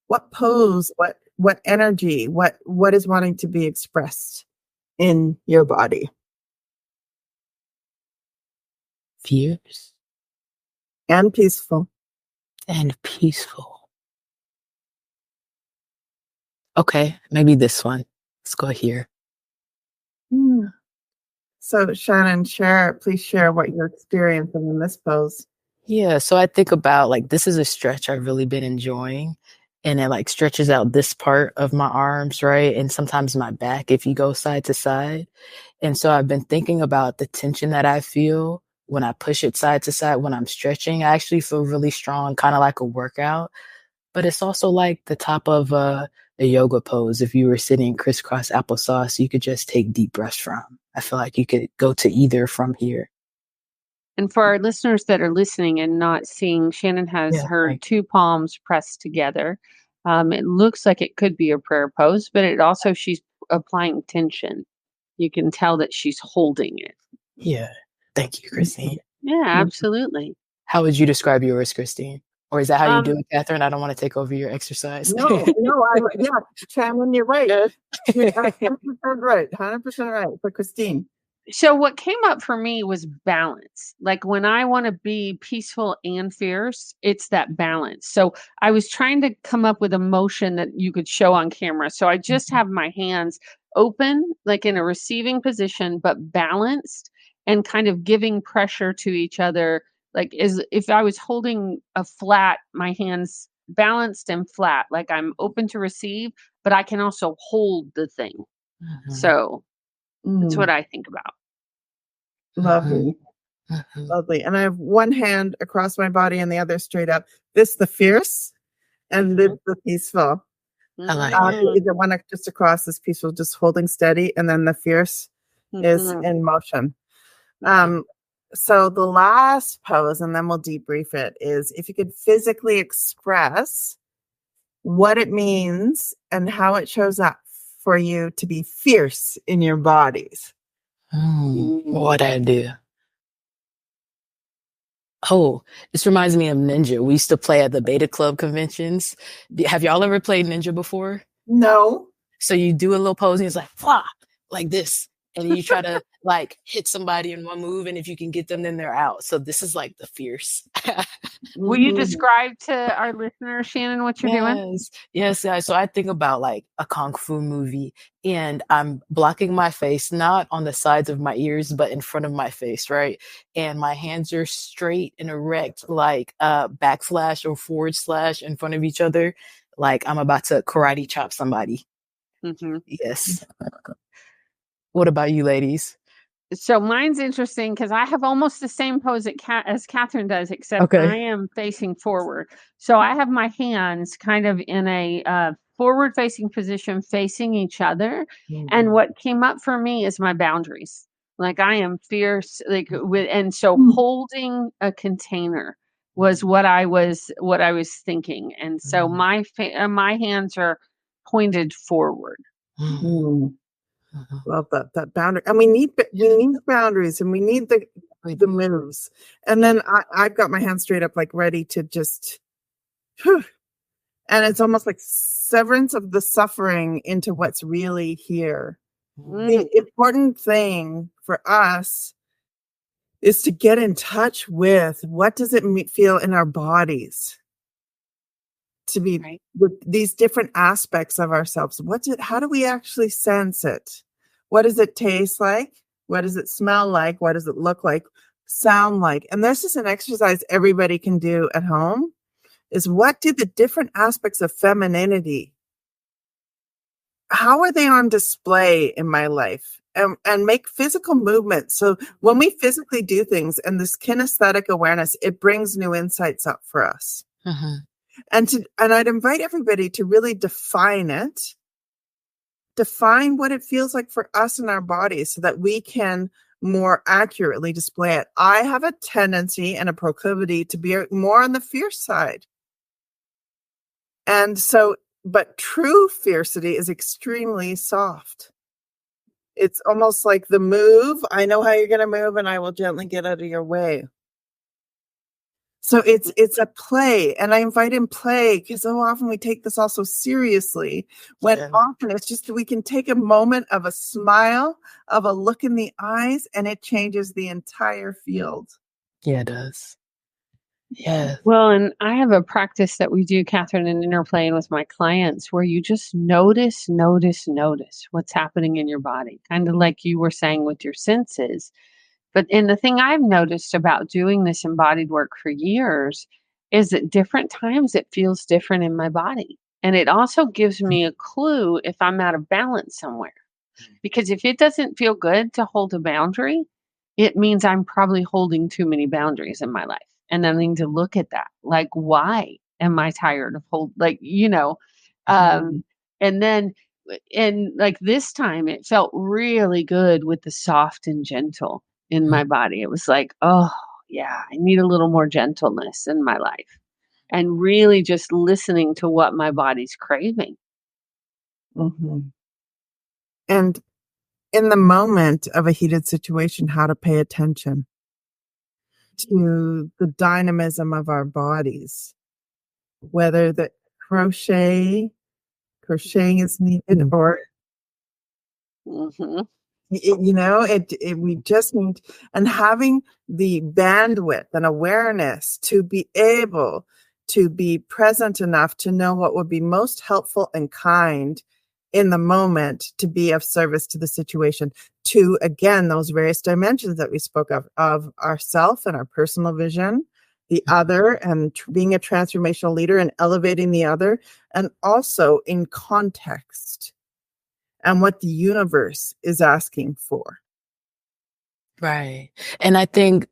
What pose, what energy, what is wanting to be expressed in your body? Fierce. And peaceful. And peaceful. Okay, maybe this one. Let's go here. So Shannon, please share what you're experiencing in this pose. Yeah, so I think about this is a stretch I've really been enjoying. And it stretches out this part of my arms, right? And sometimes my back if you go side to side. And so I've been thinking about the tension that I feel when I push it side to side when I'm stretching. I actually feel really strong, kind of like a workout. But it's also like the top of a yoga pose. If you were sitting crisscross applesauce, you could just take deep breaths from. I feel like you could go to either from here. And for our listeners that are listening and not seeing, Shannon has her two palms pressed together. It looks like it could be a prayer pose, but she's applying tension. You can tell that she's holding it. Yeah. Thank you, Christine. Yeah, absolutely. How would you describe yours, Christine? Or is that how you do it, Catherine? I don't want to take over your exercise. No, Shannon, you're right. You're 100% right. 100% right. For Christine. So what came up for me was balance. Like when I want to be peaceful and fierce, it's that balance. So I was trying to come up with a motion that you could show on camera. So I just have my hands open, like in a receiving position, but balanced and kind of giving pressure to each other. Like as if I was holding a flat, my hands balanced and flat, like I'm open to receive, but I can also hold the thing. So that's what I think about. Lovely. Lovely. And I have one hand across my body and the other straight up. This the fierce and this the peaceful. I like it. The one just across is peaceful, just holding steady, and then the fierce is in motion. So the last pose, and then we'll debrief it, is if you could physically express what it means and how it shows up for you to be fierce in your bodies. What I do. Oh, this reminds me of Ninja. We used to play at the Beta Club conventions. Have y'all ever played Ninja before? No. So you do a little pose and it's like, Fwah! Like this. And you try to like hit somebody in one move. And if you can get them, then they're out. So this is like the fierce. Will you describe to our listeners, Shannon, what you're doing? Yes, guys. So I think about like a Kung Fu movie and I'm blocking my face, not on the sides of my ears, but in front of my face, right? And my hands are straight and erect, like backslash or forward slash in front of each other. Like I'm about to karate chop somebody. Yes. What about you, ladies? So mine's interesting because I have almost the same pose as Catherine does, except I am facing forward. So I have my hands kind of in a forward-facing position, facing each other. And what came up for me is my boundaries. Like I am fierce, so holding a container was what I was thinking. And so my hands are pointed forward. Love that boundary, and we need boundaries, and we need the moves. And then I've got my hands straight up, like ready to just, and it's almost like severance of the suffering into what's really here. The important thing for us is to get in touch with what does it feel in our bodies to be with these different aspects of ourselves. How do we actually sense it? What does it taste like? What does it smell like? What does it look like? Sound like? And this is an exercise everybody can do at home, is what do the different aspects of femininity, how are they on display in my life? And make physical movement. So when we physically do things and this kinesthetic awareness, it brings new insights up for us. And I'd invite everybody to really define it. Define what it feels like for us in our bodies so that we can more accurately display it. I have a tendency and a proclivity to be more on the fierce side. And so, but true fiercity is extremely soft. It's almost like the move. I know how you're going to move and I will gently get out of your way. So it's a play, and I invite in play because so often we take this also seriously when often it's just we can take a moment of a smile, of a look in the eyes, and it changes the entire field. Yeah, it does. Yeah. Well, and I have a practice that we do, Catherine, in Interplaying with my clients where you just notice what's happening in your body, kind of like you were saying with your senses. And the thing I've noticed about doing this embodied work for years is at different times it feels different in my body. And it also gives me a clue if I'm out of balance somewhere. Because if it doesn't feel good to hold a boundary, it means I'm probably holding too many boundaries in my life. And I need to look at that. Like, why am I tired of and like this time it felt really good with the soft and gentle in my body. It was like, oh yeah, I need a little more gentleness in my life, and really just listening to what my body's craving. And in the moment of a heated situation, how to pay attention to the dynamism of our bodies. whether the crocheting is needed or we just need, and having the bandwidth and awareness to be able to be present enough to know what would be most helpful and kind in the moment to be of service to the situation, to, again, those various dimensions that we spoke of ourself and our personal vision, the other, and being a transformational leader and elevating the other, and also in context and what the universe is asking for. Right. And I think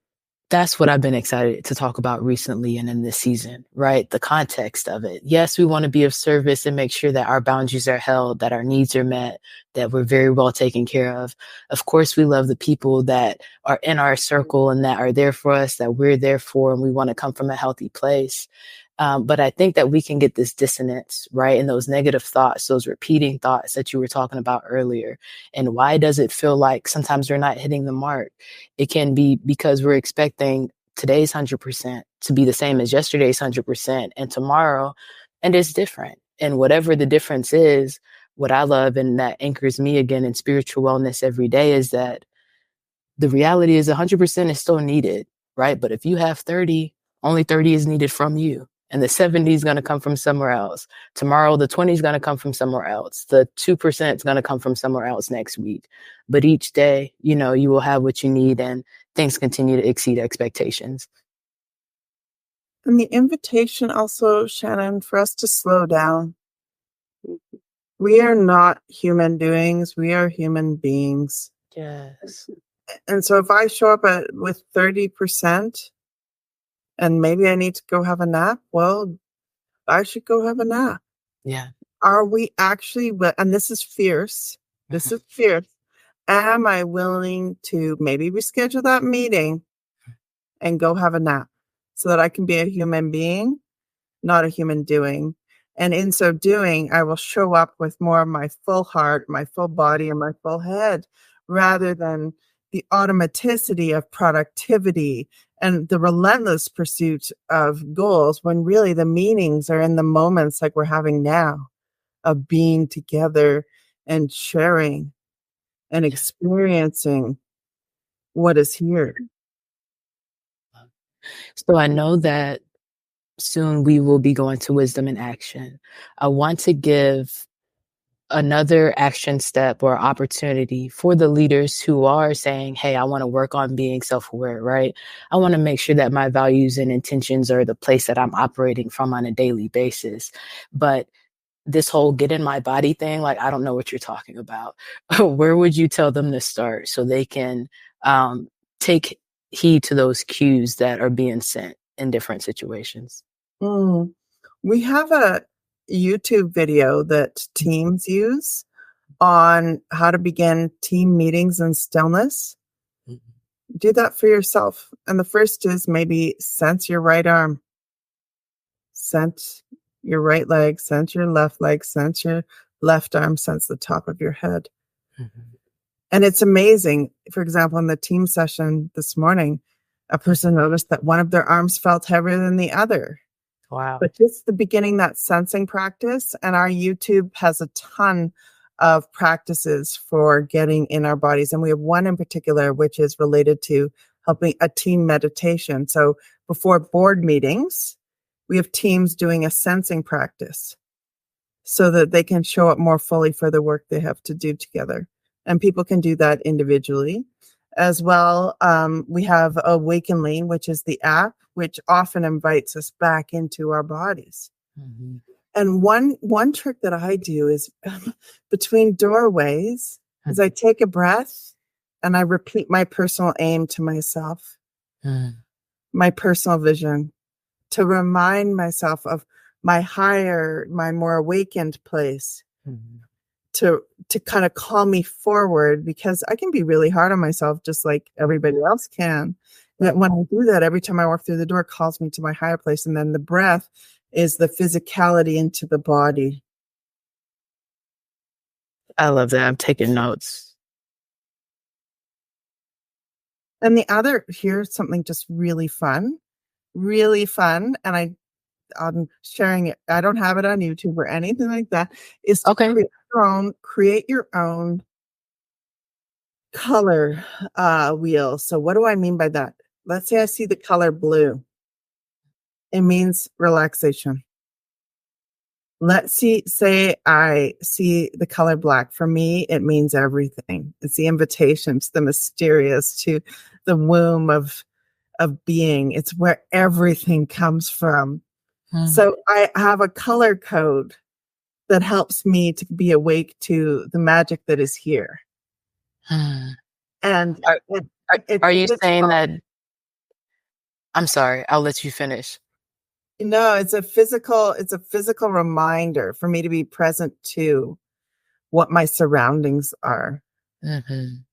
that's what I've been excited to talk about recently and in this season, right? The context of it. Yes, we want to be of service and make sure that our boundaries are held, that our needs are met, that we're very well taken care of. Of course, we love the people that are in our circle and that are there for us, that we're there for, and we want to come from a healthy place. But I think that we can get this dissonance, right? And those negative thoughts, those repeating thoughts that you were talking about earlier. And why does it feel like sometimes we're not hitting the mark? It can be because we're expecting today's 100% to be the same as yesterday's 100% and tomorrow. And it's different. And whatever the difference is, what I love and that anchors me again in spiritual wellness every day is that the reality is 100% is still needed, right? But if you have 30, only 30 is needed from you. And the 70 is going to come from somewhere else. Tomorrow, the 20 is going to come from somewhere else. The 2% is going to come from somewhere else next week. But each day, you will have what you need and things continue to exceed expectations. And the invitation also, Shannon, for us to slow down. We are not human doings. We are human beings. Yes. And so if I show up with 30%, and maybe I need to go have a nap, well, I should go have a nap. Yeah. Are we actually, and this is fierce. This is fierce. Am I willing to maybe reschedule that meeting and go have a nap so that I can be a human being, not a human doing? And in so doing, I will show up with more of my full heart, my full body, and my full head, rather than the automaticity of productivity and the relentless pursuit of goals, when really the meanings are in the moments like we're having now of being together and sharing and experiencing what is here. So I know that soon we will be going to Wisdom in Action. I want to give another action step or opportunity for the leaders who are saying, hey, I want to work on being self-aware, right? I want to make sure that my values and intentions are the place that I'm operating from on a daily basis. But this whole get in my body thing, like, I don't know what you're talking about. Where would you tell them to start so they can take heed to those cues that are being sent in different situations? We have a YouTube video that teams use on how to begin team meetings in stillness. Do that for yourself. And the first is maybe sense your right arm, sense your right leg, sense your left leg, sense your left arm, sense the top of your head. And it's amazing. For example, in the team session this morning, a person noticed that one of their arms felt heavier than the other. Wow. But just the beginning, that sensing practice, and our YouTube has a ton of practices for getting in our bodies. And we have one in particular, which is related to helping a team meditation. So before board meetings, we have teams doing a sensing practice so that they can show up more fully for the work they have to do together. And people can do that individually. As well, we have Awaken, which is the app, which often invites us back into our bodies. And one trick that I do is between doorways is I take a breath and I repeat my personal aim to myself, my personal vision, to remind myself of my higher, my more awakened place. To kind of call me forward, because I can be really hard on myself just like everybody else can. That when I do that, every time I walk through the door, it calls me to my higher place. And then the breath is the physicality into the body. I love that. I'm taking notes. And the other, here's something just really fun. And I'm sharing it. I don't have it on YouTube or anything like that. Is to Okay. create your own color wheel. So what do I mean by that? Let's say I see the color blue. It means relaxation. Say I see the color black. For me, it means everything. It's the invitation to the mysterious, to the womb of being. It's where everything comes from. So I have a color code that helps me to be awake to the magic that is here. And are you saying that? I'm sorry, I'll let you finish. No, it's a physical reminder for me to be present to what my surroundings are. And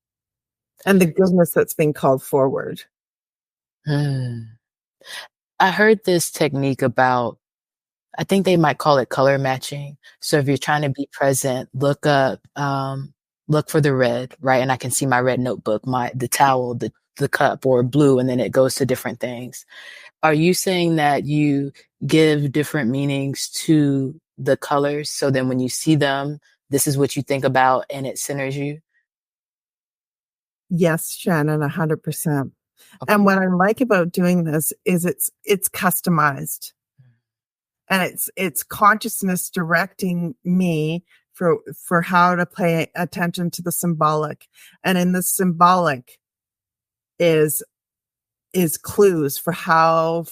the goodness that's being called forward. I heard this technique about, I think they might call it color matching. So if you're trying to be present, look up, look for the red, right? And I can see my red notebook, the towel, the cup, or blue, and then it goes to different things. Are you saying that you give different meanings to the colors, so then when you see them, this is what you think about and it centers you? Yes, Shannon, 100%. Okay. And what I like about doing this is it's customized. And it's consciousness directing me for how to pay attention to the symbolic. And in the symbolic is clues for how,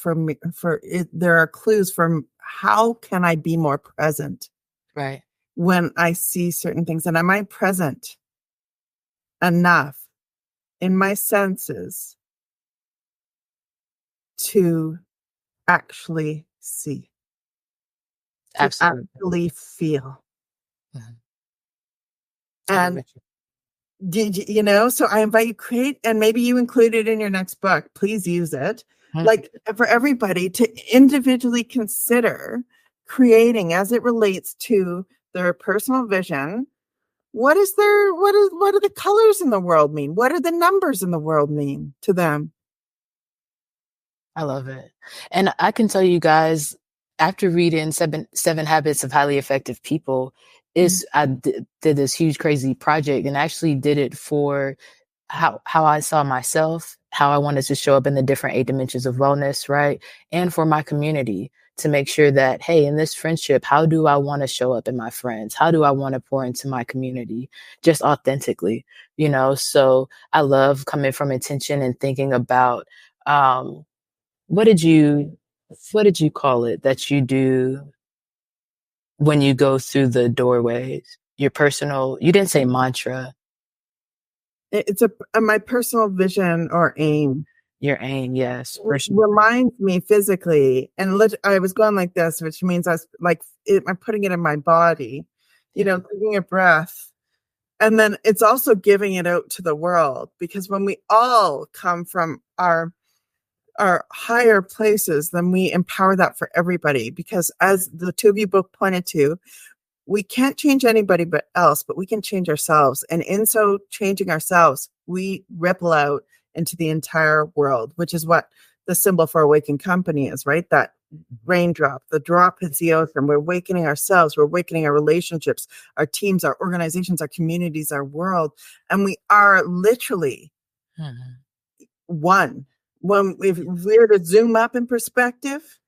there are clues from how can I be more present? Right. When I see certain things, and am I present enough in my senses to actually see? Absolutely. To actually feel. And so I invite you create, and maybe you include it in your next book. Please use it. Like for everybody to individually consider creating as it relates to their personal vision. What are the colors in the world mean? What do the numbers in the world mean to them? I love it. And I can tell you guys, after reading Seven Habits of Highly Effective People, I did this huge, crazy project, and actually did it for how I saw myself, how I wanted to show up in the different 8 dimensions of wellness, right? And for my community, to make sure that, hey, in this friendship, how do I want to show up in my friends? How do I want to pour into my community just authentically, So I love coming from intention and thinking about, what did you call it that you do when you go through the doorways? Your personal, you didn't say mantra. It's my personal vision or aim. Your aim, yes. Reminds me physically, and I was going like this, which means I'm putting it in my body, taking a breath. And then it's also giving it out to the world, because when we all come from our higher places, then we empower that for everybody. Because as the two of you both pointed to, we can't change anybody else, but we can change ourselves. And in so changing ourselves, we ripple out into the entire world, which is what the symbol for Awaken Company is, right? That raindrop, the drop hits the ocean. We're awakening ourselves. We're awakening our relationships, our teams, our organizations, our communities, our world. And we are literally one. If we're to zoom up in perspective,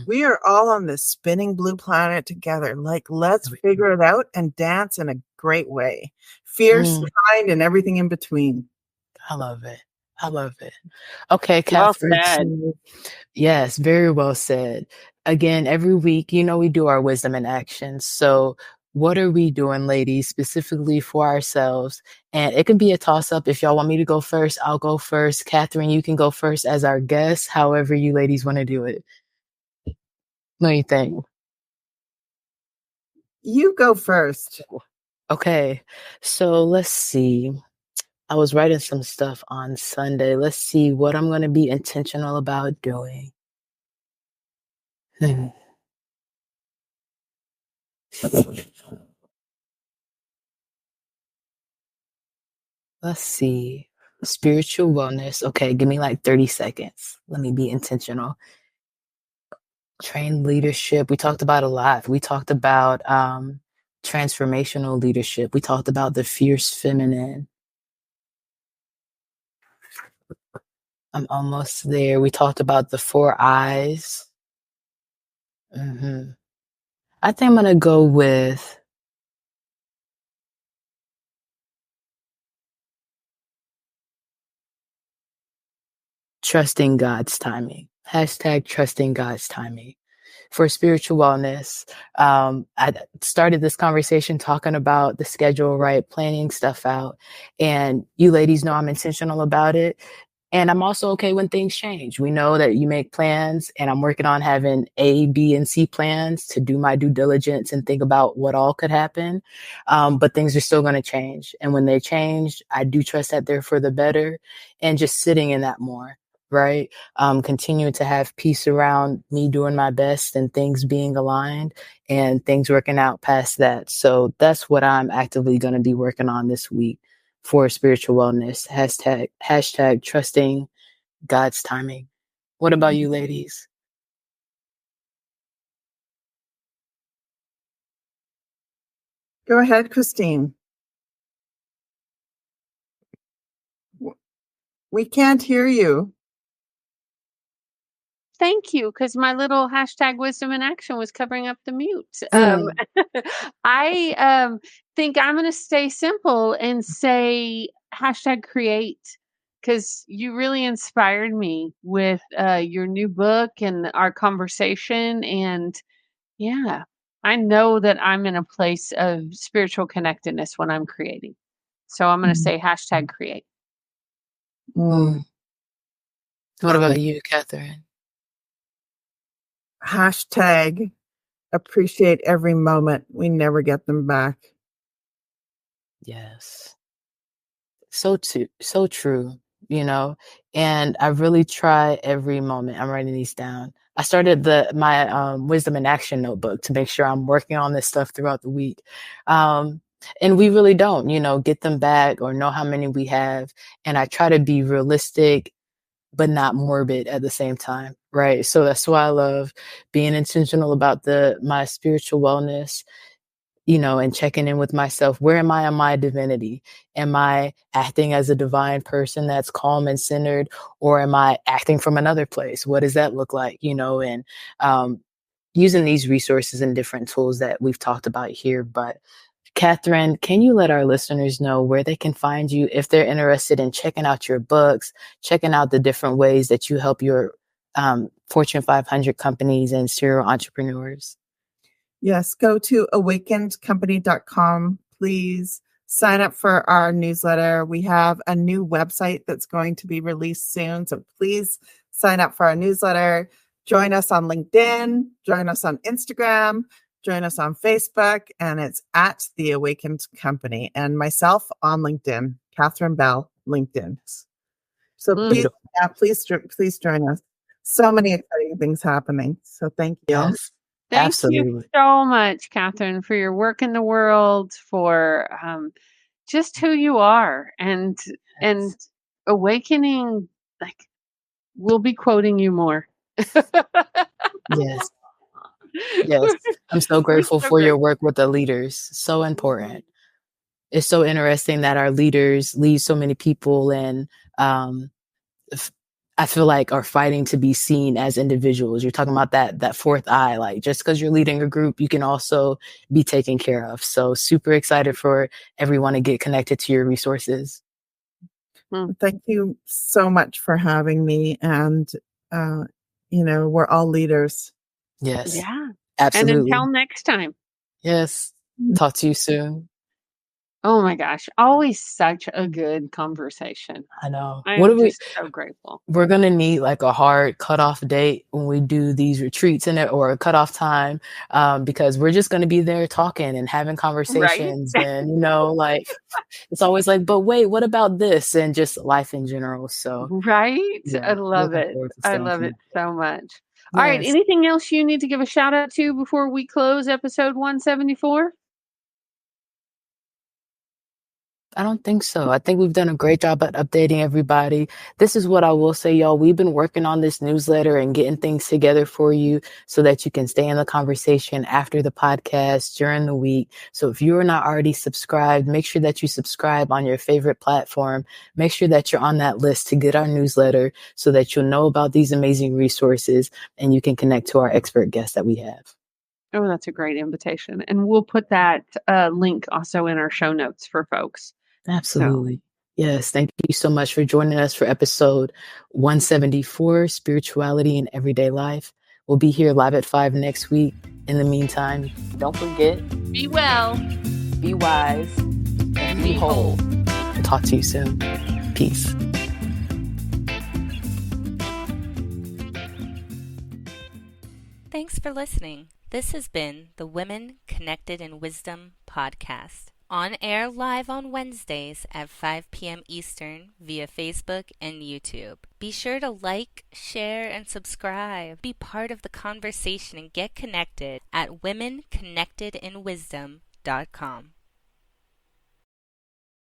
we are all on this spinning blue planet together. Like, let's figure it out and dance in a great way. Fierce, kind, and everything in between. I love it. Okay, Catherine. Well said. Yes, very well said. Again, every week, we do our wisdom in action. So what are we doing, ladies, specifically for ourselves? And it can be a toss-up. If y'all want me to go first, I'll go first. Catherine, you can go first as our guest, however you ladies want to do it. What do you think? You go first. Okay, so let's see. I was writing some stuff on Sunday. Let's see what I'm going to be intentional about doing. Let's see. Spiritual wellness. Okay, give me like 30 seconds. Let me be intentional. Trained leadership. We talked about a lot. We talked about transformational leadership. We talked about the fierce feminine. I'm almost there. We talked about the 4 eyes. I think I'm going to go with trusting God's timing. Hashtag trusting God's timing. For spiritual wellness, I started this conversation talking about the schedule, right? Planning stuff out. And you ladies know I'm intentional about it. And I'm also okay when things change. We know that you make plans, and I'm working on having A, B, and C plans to do my due diligence and think about what all could happen. But things are still going to change. And when they change, I do trust that they're for the better, and just sitting in that more, right? Continuing to have peace around me doing my best and things being aligned and things working out past that. So that's what I'm actively going to be working on this week for spiritual wellness. Hashtag trusting God's timing. What about you, ladies? Go ahead, Christine. We can't hear you. Thank you, because my little hashtag wisdom in action was covering up the mute. I think I'm going to stay simple and say hashtag create, because you really inspired me with your new book and our conversation. And yeah, I know that I'm in a place of spiritual connectedness when I'm creating. So I'm going to say hashtag create. What about you, Catherine? Hashtag appreciate every moment. We never get them back. Yes. So true, you know, and I really try every moment. I'm writing these down. I started my wisdom in action notebook to make sure I'm working on this stuff throughout the week. And we really don't, get them back or know how many we have. And I try to be realistic, but not morbid at the same time. Right. So that's why I love being intentional about my spiritual wellness, and checking in with myself. Where am I on my divinity? Am I acting as a divine person that's calm and centered, or am I acting from another place? What does that look like? And using these resources and different tools that we've talked about here. But Catherine, can you let our listeners know where they can find you if they're interested in checking out your books, checking out the different ways that you help your Fortune 500 companies and serial entrepreneurs? Yes, go to awakenedcompany.com. Please sign up for our newsletter. We have a new website that's going to be released soon. So please sign up for our newsletter. Join us on LinkedIn. Join us on Instagram. Join us on Facebook. And it's at The Awakened Company. And myself on LinkedIn, Catherine Bell, LinkedIn. So please join us. So many exciting things happening. So thank you. Yes. Thank Absolutely. you so much, Catherine, for your work in the world, for just who you are, and awakening. Like, we'll be quoting you more. Yes. Yes. I'm so grateful for your work with the leaders. So important. It's so interesting that our leaders lead so many people, and I feel like are fighting to be seen as individuals. You're talking about that fourth eye, like just because you're leading a group, you can also be taken care of. So super excited for everyone to get connected to your resources. Thank you so much for having me. And, we're all leaders. Yes. Yeah. Absolutely. And until next time. Yes. Talk to you soon. Oh my gosh. Always such a good conversation. I know. I'm just so grateful. We're going to need like a hard cutoff date when we do these retreats or a cutoff time, because we're just going to be there talking and having conversations. Right? And, like it's always like, but wait, what about this? And just life in general. So, right. Yeah, I love it. I love it so much. Yes. All right. Anything else you need to give a shout out to before we close episode 174? I don't think so. I think we've done a great job at updating everybody. This is what I will say, y'all. We've been working on this newsletter and getting things together for you so that you can stay in the conversation after the podcast during the week. So if you are not already subscribed, make sure that you subscribe on your favorite platform. Make sure that you're on that list to get our newsletter so that you'll know about these amazing resources and you can connect to our expert guests that we have. Oh, that's a great invitation. And we'll put that link also in our show notes for folks. Absolutely. So. Yes. Thank you so much for joining us for episode 174, Spirituality in Everyday Life. We'll be here live at 5 next week. In the meantime, don't forget, be well, be wise, and be whole. Talk to you soon. Peace. Thanks for listening. This has been the Women Connected in Wisdom podcast. On air live on Wednesdays at 5 p.m. Eastern via Facebook and YouTube. Be sure to like, share, and subscribe. Be part of the conversation and get connected at womenconnectedinwisdom.com.